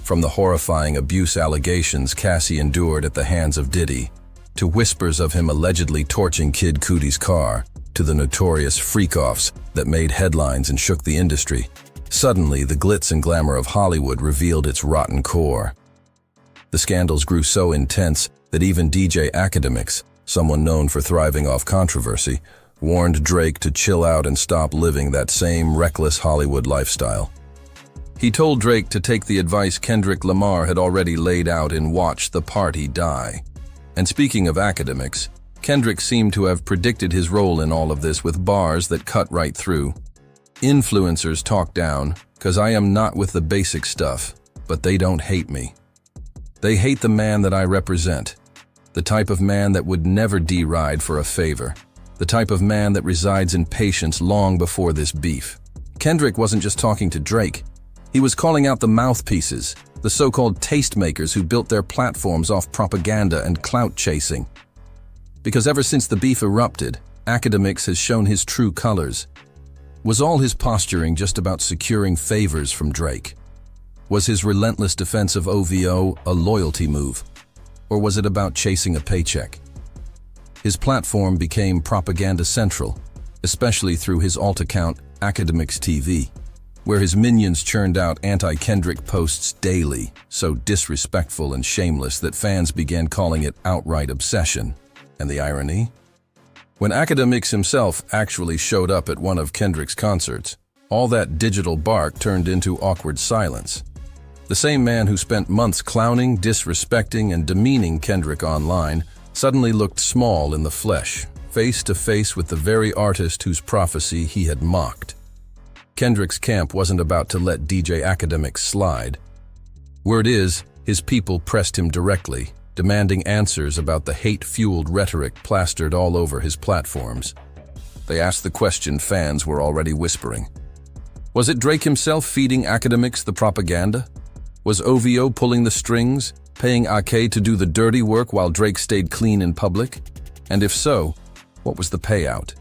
From the horrifying abuse allegations Cassie endured at the hands of Diddy, to whispers of him allegedly torching Kid Cudi's car, to the notorious freak-offs that made headlines and shook the industry, suddenly the glitz and glamour of Hollywood revealed its rotten core. The scandals grew so intense that even DJ Academics, someone known for thriving off controversy, warned Drake to chill out and stop living that same reckless Hollywood lifestyle. He told Drake to take the advice Kendrick Lamar had already laid out in Watch the Party Die. And speaking of Academics, Kendrick seemed to have predicted his role in all of this with bars that cut right through. Influencers talk down, 'cause I am not with the basic stuff, but they don't hate me. They hate the man that I represent, the type of man that would never deride for a favor, the type of man that resides in patience long before this beef. Kendrick wasn't just talking to Drake. He was calling out the mouthpieces, the so-called tastemakers who built their platforms off propaganda and clout chasing. Because ever since the beef erupted, Academics has shown his true colors. Was all his posturing just about securing favors from Drake? Was his relentless defense of OVO a loyalty move? Or was it about chasing a paycheck? His platform became propaganda central, especially through his alt account, Academics TV. where his minions churned out anti-Kendrick posts daily, so disrespectful and shameless that fans began calling it outright obsession. And the irony? When Academics himself actually showed up at one of Kendrick's concerts, all that digital bark turned into awkward silence. The same man who spent months clowning, disrespecting, and demeaning Kendrick online suddenly looked small in the flesh, face to face with the very artist whose prophecy he had mocked. Kendrick's camp wasn't about to let DJ Academics slide. Word is, his people pressed him directly, demanding answers about the hate-fueled rhetoric plastered all over his platforms. They asked the question fans were already whispering. Was it Drake himself feeding Academics the propaganda? Was OVO pulling the strings, paying Ake to do the dirty work while Drake stayed clean in public? And if so, what was the payout?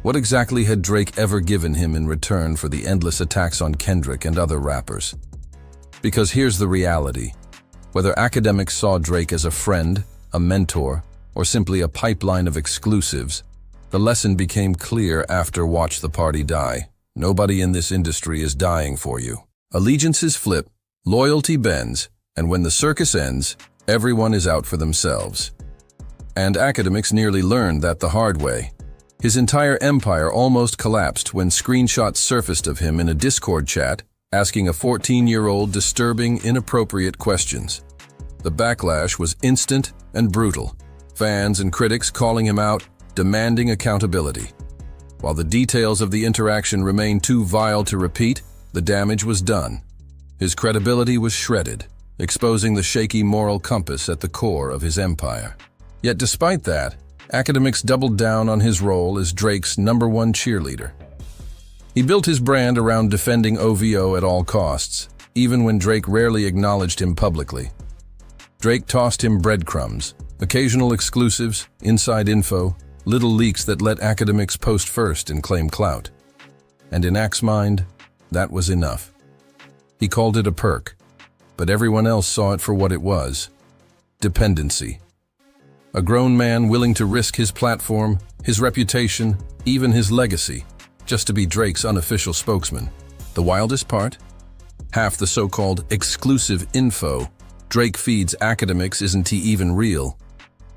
What exactly had Drake ever given him in return for the endless attacks on Kendrick and other rappers? Because here's the reality. Whether Academics saw Drake as a friend, a mentor, or simply a pipeline of exclusives, the lesson became clear after Watch the Party Die. Nobody in this industry is dying for you. Allegiances flip, loyalty bends, and when the circus ends, everyone is out for themselves. And Academics nearly learned that the hard way. His entire empire almost collapsed when screenshots surfaced of him in a Discord chat asking a 14-year-old disturbing, inappropriate questions. The backlash was instant and brutal. Fans and critics calling him out, demanding accountability. While the details of the interaction remained too vile to repeat, the damage was done. His credibility was shredded, exposing the shaky moral compass at the core of his empire. Yet despite that, Academics doubled down on his role as Drake's #1 cheerleader. He built his brand around defending OVO at all costs, even when Drake rarely acknowledged him publicly. Drake tossed him breadcrumbs, occasional exclusives, inside info, little leaks that let Academics post first and claim clout. And in Ac's mind, that was enough. He called it a perk, but everyone else saw it for what it was: dependency. A grown man willing to risk his platform, his reputation, even his legacy, just to be Drake's unofficial spokesman. The wildest part? Half the so-called exclusive info Drake feeds Academics isn't even real.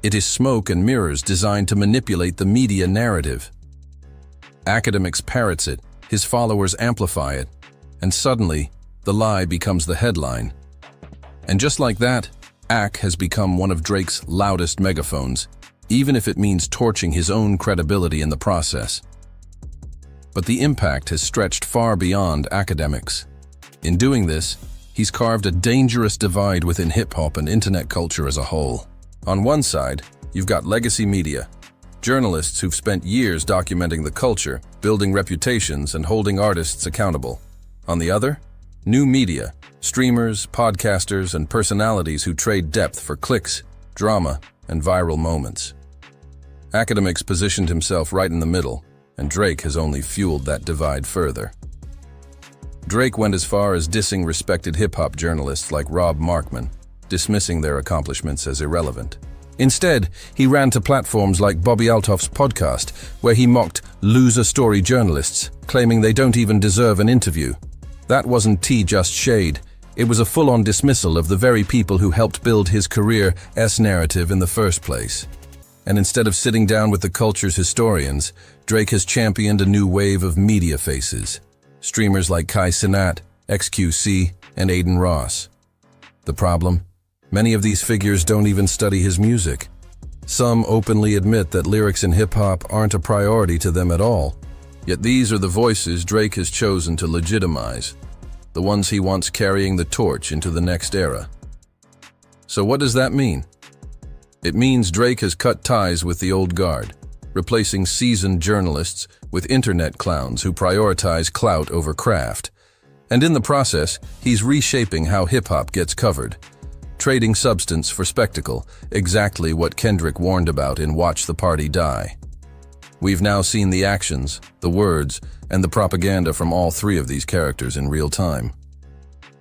It is smoke and mirrors designed to manipulate the media narrative. Academics parrots it, his followers amplify it, and suddenly, the lie becomes the headline. And just like that, Ac has become one of Drake's loudest megaphones, even if it means torching his own credibility in the process. But the impact has stretched far beyond Academics. In doing this, he's carved a dangerous divide within hip-hop and internet culture as a whole. On one side, you've got legacy media, journalists who've spent years documenting the culture, building reputations, and holding artists accountable. On the other, new media, streamers, podcasters, and personalities who trade depth for clicks, drama, and viral moments. Academics positioned himself right in the middle, and Drake has only fueled that divide further. Drake went as far as dissing respected hip-hop journalists like Rob Markman, dismissing their accomplishments as irrelevant. Instead, he ran to platforms like Bobby Altoff's podcast, where he mocked loser story journalists, claiming they don't even deserve an interview. That wasn't just shade. It was a full-on dismissal of the very people who helped build his career's narrative in the first place. And instead of sitting down with the culture's historians, Drake has championed a new wave of media faces. Streamers like Kai Cenat, XQC, and Aiden Ross. The problem? Many of these figures don't even study his music. Some openly admit that lyrics in hip-hop aren't a priority to them at all. Yet these are the voices Drake has chosen to legitimize, the ones he wants carrying the torch into the next era. So what does that mean? It means Drake has cut ties with the old guard, replacing seasoned journalists with internet clowns who prioritize clout over craft. And in the process, he's reshaping how hip-hop gets covered, trading substance for spectacle, exactly what Kendrick warned about in Watch the Party Die. We've now seen the actions, the words, and the propaganda from all three of these characters in real time.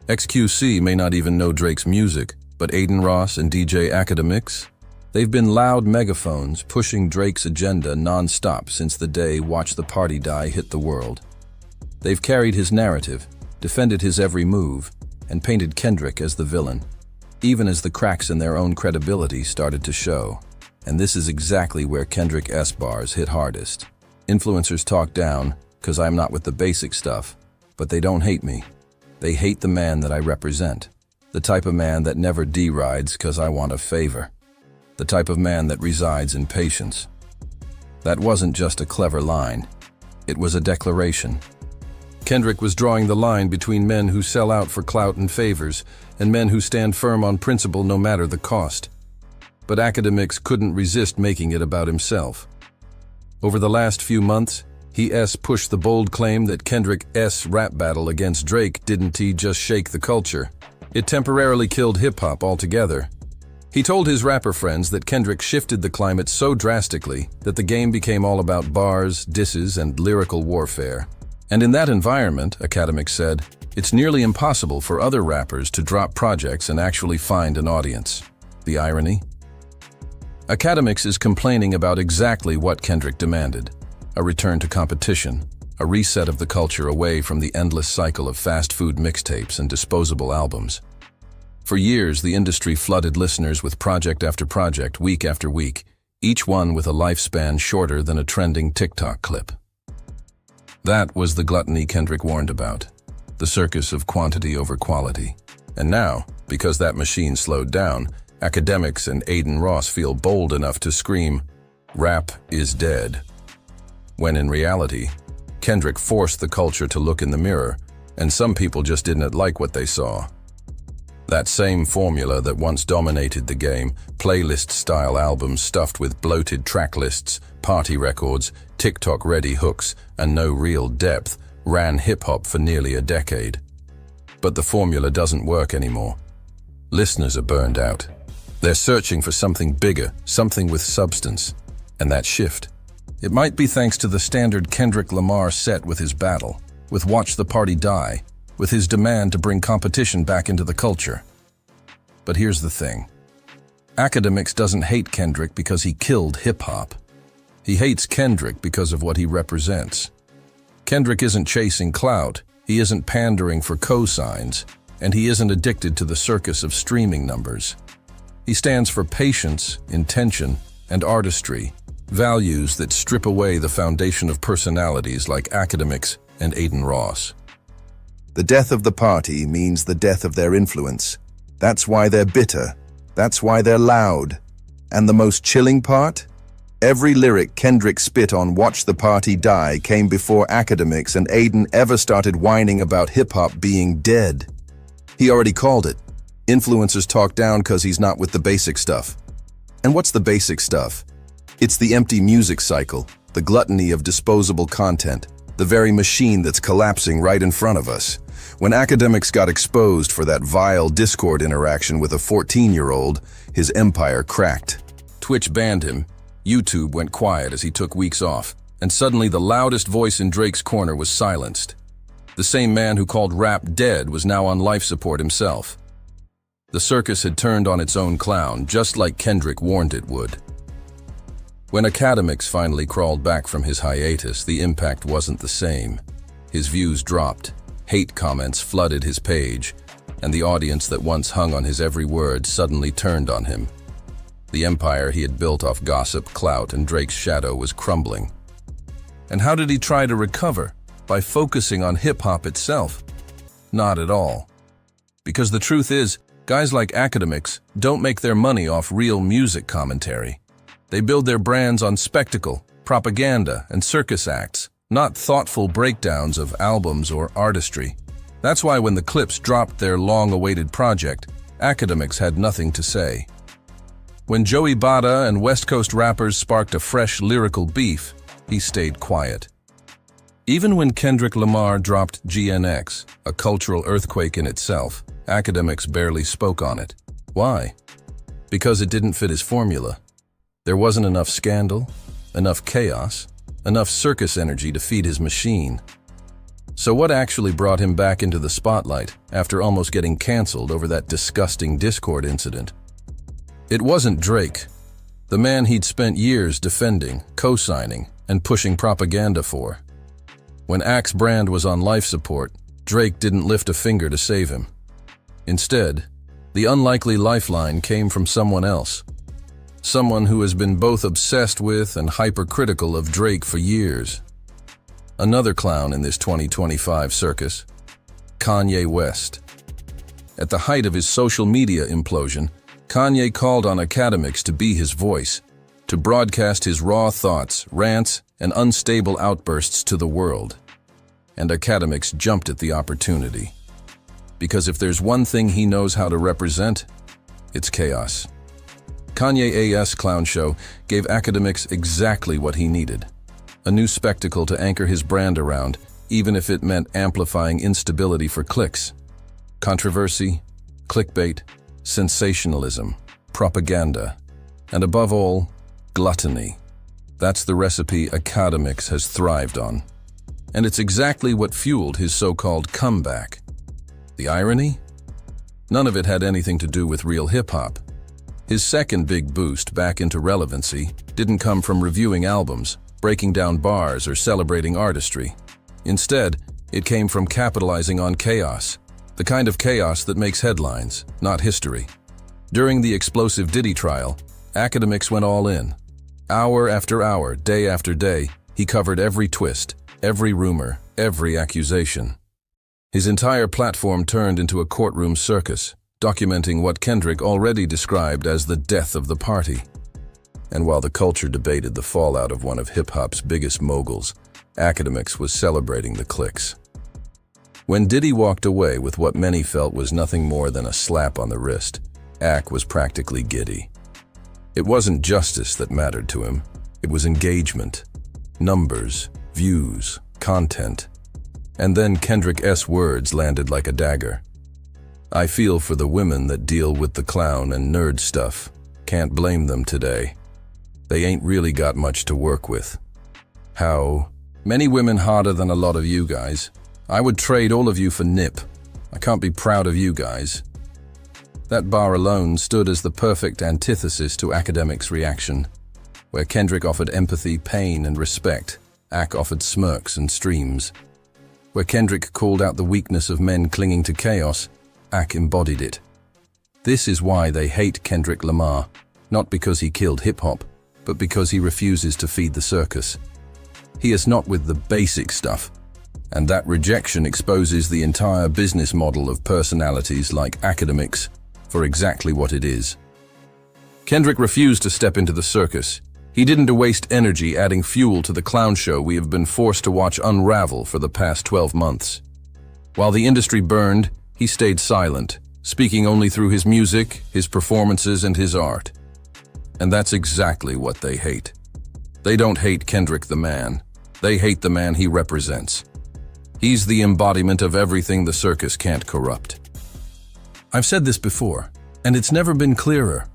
XQC may not even know Drake's music, but Aiden Ross and DJ Academics? They've been loud megaphones pushing Drake's agenda non-stop since the day Watch the Party Die hit the world. They've carried his narrative, defended his every move, and painted Kendrick as the villain, even as the cracks in their own credibility started to show. And this is exactly where Kendrick's bars hit hardest. Influencers talk down, 'cause I'm not with the basic stuff, but they don't hate me. They hate the man that I represent. The type of man that never derides 'cause I want a favor. The type of man that resides in patience. That wasn't just a clever line. It was a declaration. Kendrick was drawing the line between men who sell out for clout and favors and men who stand firm on principle no matter the cost. But academics couldn't resist making it about himself. Over the last few months, he pushed the bold claim that Kendrick's rap battle against Drake didn't just shake the culture. It temporarily killed hip-hop altogether. He told his rapper friends that Kendrick shifted the climate so drastically that the game became all about bars, disses, and lyrical warfare. And in that environment, academics said, it's nearly impossible for other rappers to drop projects and actually find an audience. The irony? Academics is complaining about exactly what Kendrick demanded: a return to competition, a reset of the culture away from the endless cycle of fast food mixtapes and disposable albums. For years, the industry flooded listeners with project after project, week after week, each one with a lifespan shorter than a trending TikTok clip. That was the gluttony Kendrick warned about, the circus of quantity over quality. And now, because that machine slowed down, academics and Aiden Ross feel bold enough to scream, "Rap is dead." When in reality, Kendrick forced the culture to look in the mirror, and some people just didn't like what they saw. That same formula that once dominated the game, playlist-style albums stuffed with bloated track lists, party records, TikTok-ready hooks, and no real depth, ran hip-hop for nearly a decade. But the formula doesn't work anymore. Listeners are burned out. They're searching for something bigger, something with substance. And that shift, it might be thanks to the standard Kendrick Lamar set with his battle, with Watch the Party Die, with his demand to bring competition back into the culture. But here's the thing. Academics doesn't hate Kendrick because he killed hip-hop. He hates Kendrick because of what he represents. Kendrick isn't chasing clout, he isn't pandering for cosigns, and he isn't addicted to the circus of streaming numbers. He stands for patience, intention, and artistry, values that strip away the foundation of personalities like academics and Aiden Ross. The death of the party means the death of their influence. That's why they're bitter. That's why they're loud. And the most chilling part? Every lyric Kendrick spit on Watch the Party Die came before academics and Aiden ever started whining about hip-hop being dead. He already called it. Influencers talk down because he's not with the basic stuff. And what's the basic stuff? It's the empty music cycle, the gluttony of disposable content, the very machine that's collapsing right in front of us. When academics got exposed for that vile Discord interaction with a 14-year-old, his empire cracked. Twitch banned him, YouTube went quiet as he took weeks off, and suddenly the loudest voice in Drake's corner was silenced. The same man who called rap dead was now on life support himself. The circus had turned on its own clown, just like Kendrick warned it would. When academics finally crawled back from his hiatus, the impact wasn't the same. His views dropped, hate comments flooded his page, and the audience that once hung on his every word suddenly turned on him. The empire he had built off gossip, clout, and Drake's shadow was crumbling. And how did he try to recover? By focusing on hip-hop itself? Not at all. Because the truth is, guys like academics don't make their money off real music commentary. They build their brands on spectacle, propaganda, and circus acts, not thoughtful breakdowns of albums or artistry. That's why when the Clips dropped their long-awaited project, academics had nothing to say. When Joey Bada and West Coast rappers sparked a fresh lyrical beef, he stayed quiet. Even when Kendrick Lamar dropped GNX, a cultural earthquake in itself, academics barely spoke on it. Why? Because it didn't fit his formula. There wasn't enough scandal, enough chaos, enough circus energy to feed his machine. So what actually brought him back into the spotlight after almost getting canceled over that disgusting Discord incident? It wasn't Drake, the man he'd spent years defending, co-signing, and pushing propaganda for. When Ac's brand was on life support, Drake didn't lift a finger to save him. Instead, the unlikely lifeline came from someone else. Someone who has been both obsessed with and hypercritical of Drake for years. Another clown in this 2025 circus, Kanye West. At the height of his social media implosion, Kanye called on academics to be his voice, to broadcast his raw thoughts, rants, and unstable outbursts to the world. And academics jumped at the opportunity. Because if there's one thing he knows how to represent, it's chaos. Kanye AS Clown Show gave academics exactly what he needed. A new spectacle to anchor his brand around, even if it meant amplifying instability for clicks. Controversy, clickbait, sensationalism, propaganda, and above all, gluttony. That's the recipe academics has thrived on. And it's exactly what fueled his so-called comeback. The irony? None of it had anything to do with real hip-hop. His second big boost back into relevancy didn't come from reviewing albums, breaking down bars, or celebrating artistry. Instead, it came from capitalizing on chaos, the kind of chaos that makes headlines, not history. During the explosive Diddy trial, academics went all in. Hour after hour, day after day, he covered every twist, every rumor, every accusation. His entire platform turned into a courtroom circus, documenting what Kendrick already described as the death of the party. And while the culture debated the fallout of one of hip-hop's biggest moguls, academics was celebrating the clicks. When Diddy walked away with what many felt was nothing more than a slap on the wrist, Ac was practically giddy. It wasn't justice that mattered to him, it was engagement, numbers, views, content. And then Kendrick's words landed like a dagger. I feel for the women that deal with the clown and nerd stuff. Can't blame them today. They ain't really got much to work with. How? Many women harder than a lot of you guys. I would trade all of you for Nip. I can't be proud of you guys. That bar alone stood as the perfect antithesis to academics' reaction, where Kendrick offered empathy, pain, and respect. Ac offered smirks and streams. Where Kendrick called out the weakness of men clinging to chaos, Ac embodied it. This is why they hate Kendrick Lamar, not because he killed hip-hop, but because he refuses to feed the circus. He is not with the basic stuff, and that rejection exposes the entire business model of personalities like academics for exactly what it is. Kendrick refused to step into the circus. He didn't waste energy adding fuel to the clown show we have been forced to watch unravel for the past 12 months. While the industry burned, he stayed silent, speaking only through his music, his performances, and his art. And that's exactly what they hate. They don't hate Kendrick the man. They hate the man he represents. He's the embodiment of everything the circus can't corrupt. I've said this before, and it's never been clearer.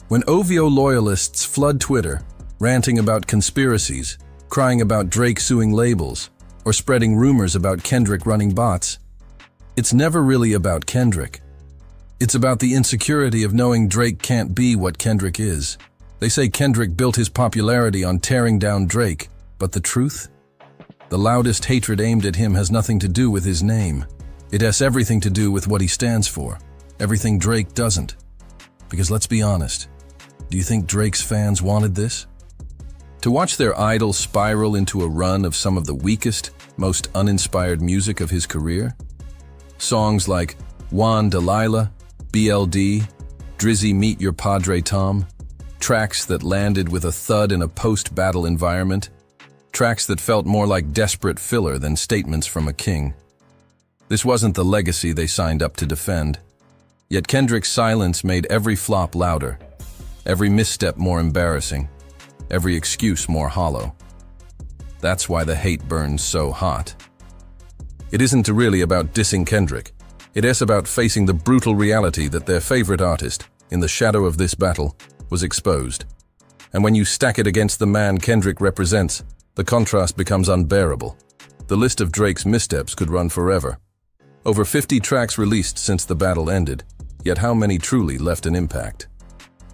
When OVO loyalists flood Twitter, ranting about conspiracies, crying about Drake suing labels, or spreading rumors about Kendrick running bots, it's never really about Kendrick. It's about the insecurity of knowing Drake can't be what Kendrick is. They say Kendrick built his popularity on tearing down Drake, but the truth? The loudest hatred aimed at him has nothing to do with his name. It has everything to do with what he stands for, everything Drake doesn't. Because let's be honest, do you think Drake's fans wanted this? To watch their idol spiral into a run of some of the weakest, most uninspired music of his career? Songs like Juan Delilah, BLD, Drizzy Meet Your Padre Tom, tracks that landed with a thud in a post-battle environment, tracks that felt more like desperate filler than statements from a king. This wasn't the legacy they signed up to defend. Yet Kendrick's silence made every flop louder, every misstep more embarrassing, every excuse more hollow. That's why the hate burns so hot. It isn't really about dissing Kendrick. It is about facing the brutal reality that their favorite artist, in the shadow of this battle, was exposed. And when you stack it against the man Kendrick represents, the contrast becomes unbearable. The list of Drake's missteps could run forever. Over 50 tracks released since the battle ended, yet how many truly left an impact?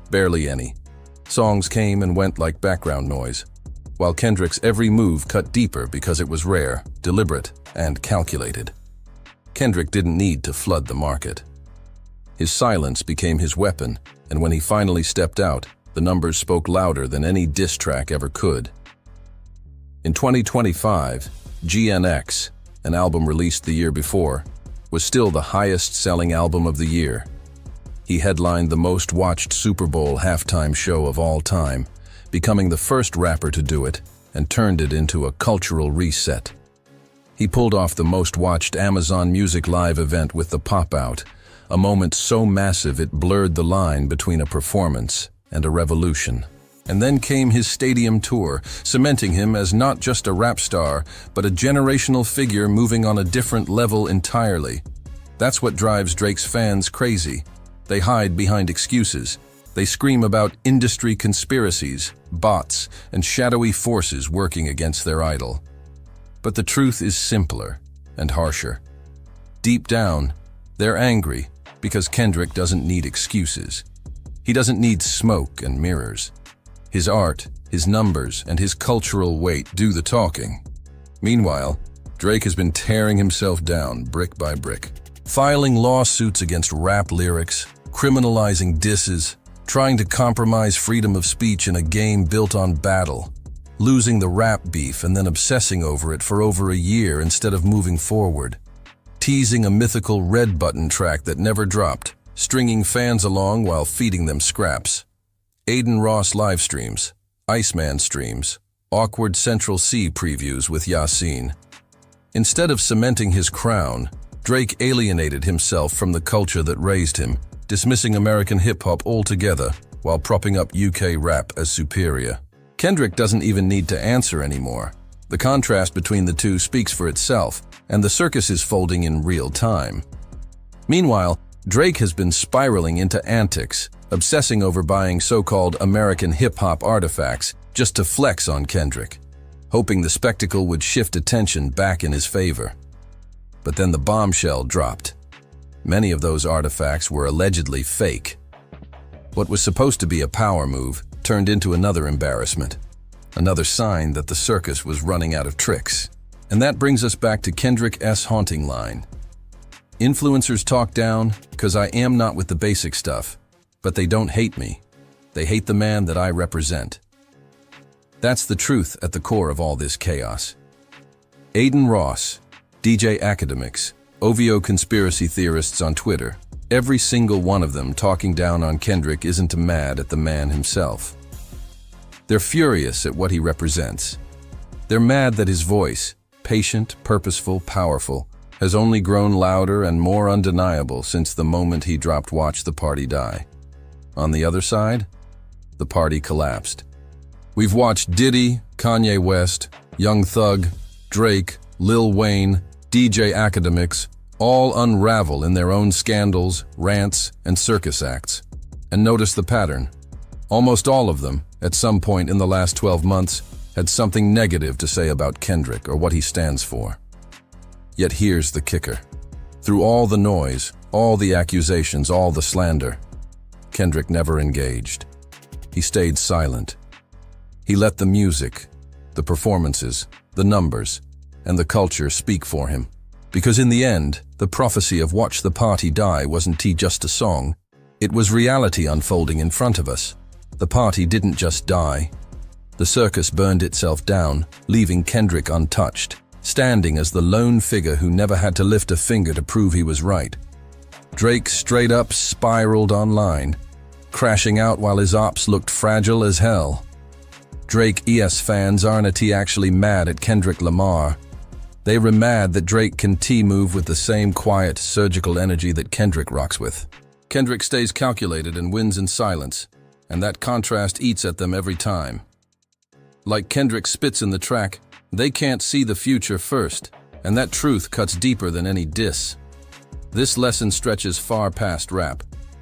Barely any. Songs came and went like background noise. while Kendrick's every move cut deeper because it was rare, deliberate, and calculated. Kendrick didn't need to flood the market. His silence became his weapon, and when he finally stepped out, the numbers spoke louder than any diss track ever could. In 2025, GNX, an album released the year before, was still the highest-selling album of the year. He headlined the most-watched Super Bowl halftime show of all time, becoming the first rapper to do it, and turned it into a cultural reset. He pulled off the most-watched Amazon Music Live event with the pop-out, a moment so massive it blurred the line between a performance and a revolution. And then came his stadium tour, cementing him as not just a rap star, but a generational figure moving on a different level entirely. That's what drives Drake's fans crazy. They hide behind excuses. They scream about industry conspiracies, bots, and shadowy forces working against their idol. But the truth is simpler and harsher. Deep down, they're angry because Kendrick doesn't need excuses. He doesn't need smoke and mirrors. His art, his numbers, and his cultural weight do the talking. Meanwhile, Drake has been tearing himself down brick by brick, filing lawsuits against rap lyrics, criminalizing disses, trying to compromise freedom of speech in a game built on battle, losing the rap beef and then obsessing over it for over a year instead of moving forward, teasing a mythical red button track that never dropped, stringing fans along while feeding them scraps. Aiden Ross live streams, Iceman streams, awkward Central C previews with Yasin. Instead of cementing his crown, Drake alienated himself from the culture that raised him, dismissing American hip-hop altogether while propping up UK rap as superior. Kendrick doesn't even need to answer anymore. The contrast between the two speaks for itself, and the circus is folding in real time. Meanwhile, Drake has been spiraling into antics, obsessing over buying so-called American hip-hop artifacts just to flex on Kendrick, hoping the spectacle would shift attention back in his favor. But then the bombshell dropped. Many of those artifacts were allegedly fake. What was supposed to be a power move turned into another embarrassment, another sign that the circus was running out of tricks. And that brings us back to Kendrick's haunting line. Influencers talk down because I am not with the basic stuff, but they don't hate me. They hate the man that I represent. That's the truth at the core of all this chaos. Aiden Ross, DJ Academics, OVO conspiracy theorists on Twitter, every single one of them talking down on Kendrick isn't mad at the man himself. They're furious at what he represents. They're mad that his voice, patient, purposeful, powerful, has only grown louder and more undeniable since the moment he dropped Watch the Party Die. On the other side, the party collapsed. We've watched Diddy, Kanye West, Young Thug, Drake, Lil Wayne, DJ Academics, all unravel in their own scandals, rants, and circus acts. And notice the pattern. Almost all of them, at some point in the last 12 months, had something negative to say about Kendrick or what he stands for. Yet here's the kicker. Through all the noise, all the accusations, all the slander, Kendrick never engaged. He stayed silent. He let the music, the performances, the numbers, and the culture speak for him. Because in the end, the prophecy of Watch the Party Die wasn't just a song. It was reality unfolding in front of us. The party didn't just die. The circus burned itself down, leaving Kendrick untouched, standing as the lone figure who never had to lift a finger to prove he was right. Drake straight up spiraled online, crashing out while his ops looked fragile as hell. Drake ES fans aren't actually mad at Kendrick Lamar. They were mad that Drake can T-move with the same quiet, surgical energy that Kendrick rocks with. Kendrick stays calculated and wins in silence, and that contrast eats at them every time. Like Kendrick spits in the track, they can't see the future first, and that truth cuts deeper than any diss. This lesson stretches far past rap.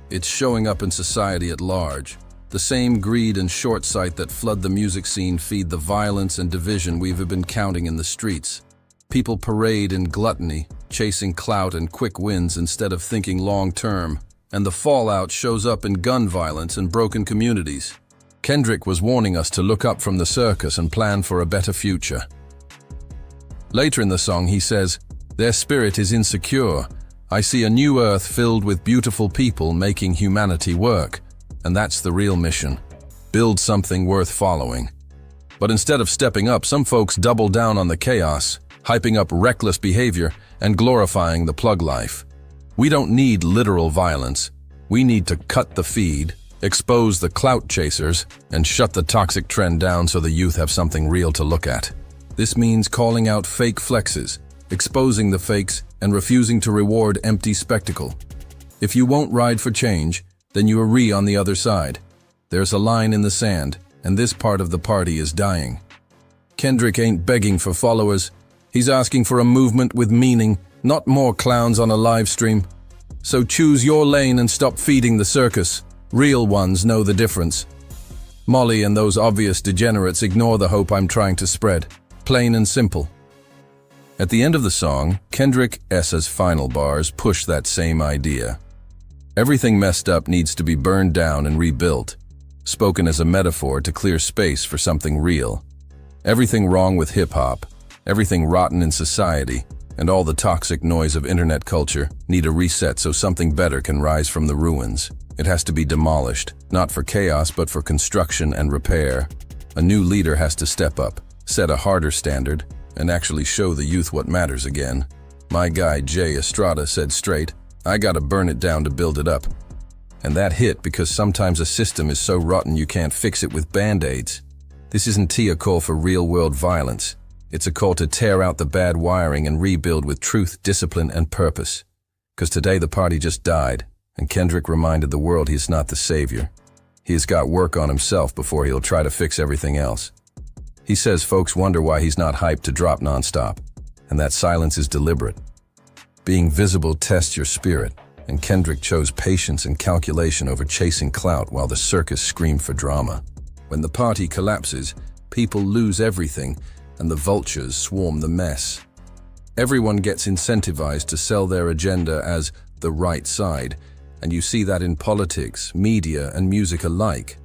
It's showing up in society at large. The same greed and short sight that flood the music scene feed the violence and division we've been counting in the streets. People parade in gluttony, chasing clout and quick wins instead of thinking long-term, and the fallout shows up in gun violence and broken communities. Kendrick was warning us to look up from the circus and plan for a better future. Later in the song, he says, "Their spirit is insecure. I see a new earth filled with beautiful people making humanity work. And that's the real mission. Build something worth following." But instead of stepping up, some folks double down on the chaos, hyping up reckless behavior and glorifying the plug life. We don't need literal violence. We need to cut the feed, expose the clout chasers, and shut the toxic trend down so the youth have something real to look at. This means calling out fake flexes, exposing the fakes, and refusing to reward empty spectacle. If you won't ride for change, then you are on the other side. There's a line in the sand, and this part of the party is dying. Kendrick ain't begging for followers. He's asking for a movement with meaning, not more clowns on a live stream. So choose your lane and stop feeding the circus. Real ones know the difference. Molly and those obvious degenerates ignore the hope I'm trying to spread. Plain and simple. At the end of the song, Kendrick S's final bars push that same idea. Everything messed up needs to be burned down and rebuilt, spoken as a metaphor to clear space for something real. Everything wrong with hip-hop, everything rotten in society, and all the toxic noise of internet culture need a reset so something better can rise from the ruins. It has to be demolished, not for chaos but for construction and repair. A new leader has to step up, set a harder standard, and actually show the youth what matters again. My guy Jay Estrada said straight, "I gotta burn it down to build it up." And that hit because sometimes a system is so rotten you can't fix it with band-aids. This isn't a call for real-world violence. It's a call to tear out the bad wiring and rebuild with truth, discipline, and purpose. Because today the party just died, and Kendrick reminded the world he's not the savior. He's got work on himself before he'll try to fix everything else. He says folks wonder why he's not hyped to drop nonstop, and that silence is deliberate. Being visible tests your spirit, and Kendrick chose patience and calculation over chasing clout while the circus screamed for drama. When the party collapses, people lose everything, and the vultures swarm the mess. Everyone gets incentivized to sell their agenda as the right side, and you see that in politics, media, and music alike.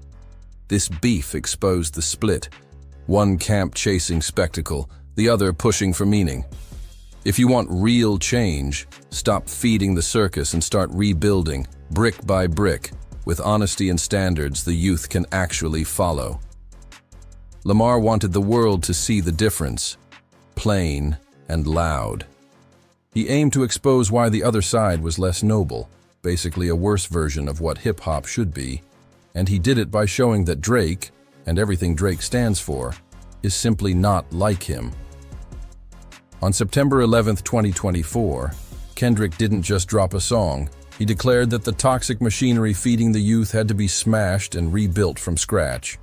This beef exposed the split, one camp chasing spectacle, the other pushing for meaning. If you want real change, stop feeding the circus and start rebuilding, brick by brick, with honesty and standards the youth can actually follow. Lamar wanted the world to see the difference, plain and loud. He aimed to expose why the other side was less noble, basically a worse version of what hip-hop should be, and he did it by showing that Drake, and everything Drake stands for, is simply not like him. On September 11th, 2024, Kendrick didn't just drop a song. He declared that the toxic machinery feeding the youth had to be smashed and rebuilt from scratch.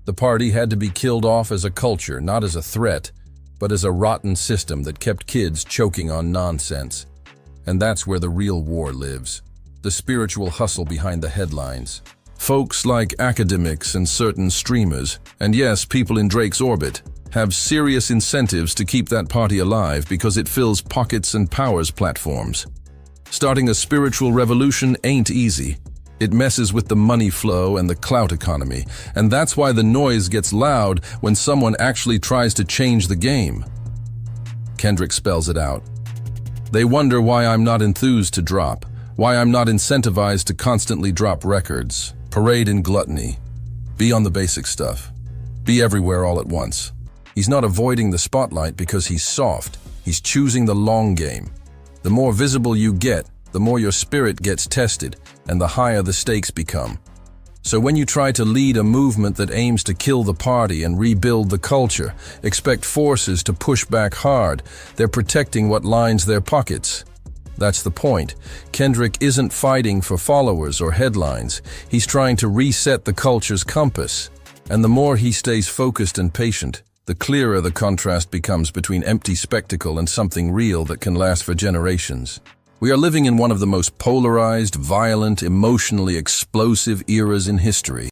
The party had to be killed off as a culture, not as a threat, but as a rotten system that kept kids choking on nonsense. And that's where the real war lives, the spiritual hustle behind the headlines. Folks like academics and certain streamers, and yes, people in Drake's orbit, have serious incentives to keep that party alive because it fills pockets and powers platforms. Starting a spiritual revolution ain't easy. It messes with the money flow and the clout economy, and that's why the noise gets loud when someone actually tries to change the game. Kendrick spells it out. They wonder why I'm not enthused to drop, why I'm not incentivized to constantly drop records, parade in gluttony, be on the basic stuff, be everywhere all at once. He's not avoiding the spotlight because he's soft, he's choosing the long game. The more visible you get, the more your spirit gets tested, and the higher the stakes become. So when you try to lead a movement that aims to kill the party and rebuild the culture, expect forces to push back hard. They're protecting what lines their pockets. That's the point. Kendrick isn't fighting for followers or headlines. He's trying to reset the culture's compass. And the more he stays focused and patient, the clearer the contrast becomes between empty spectacle and something real that can last for generations. We are living in one of the most polarized, violent, emotionally explosive eras in history.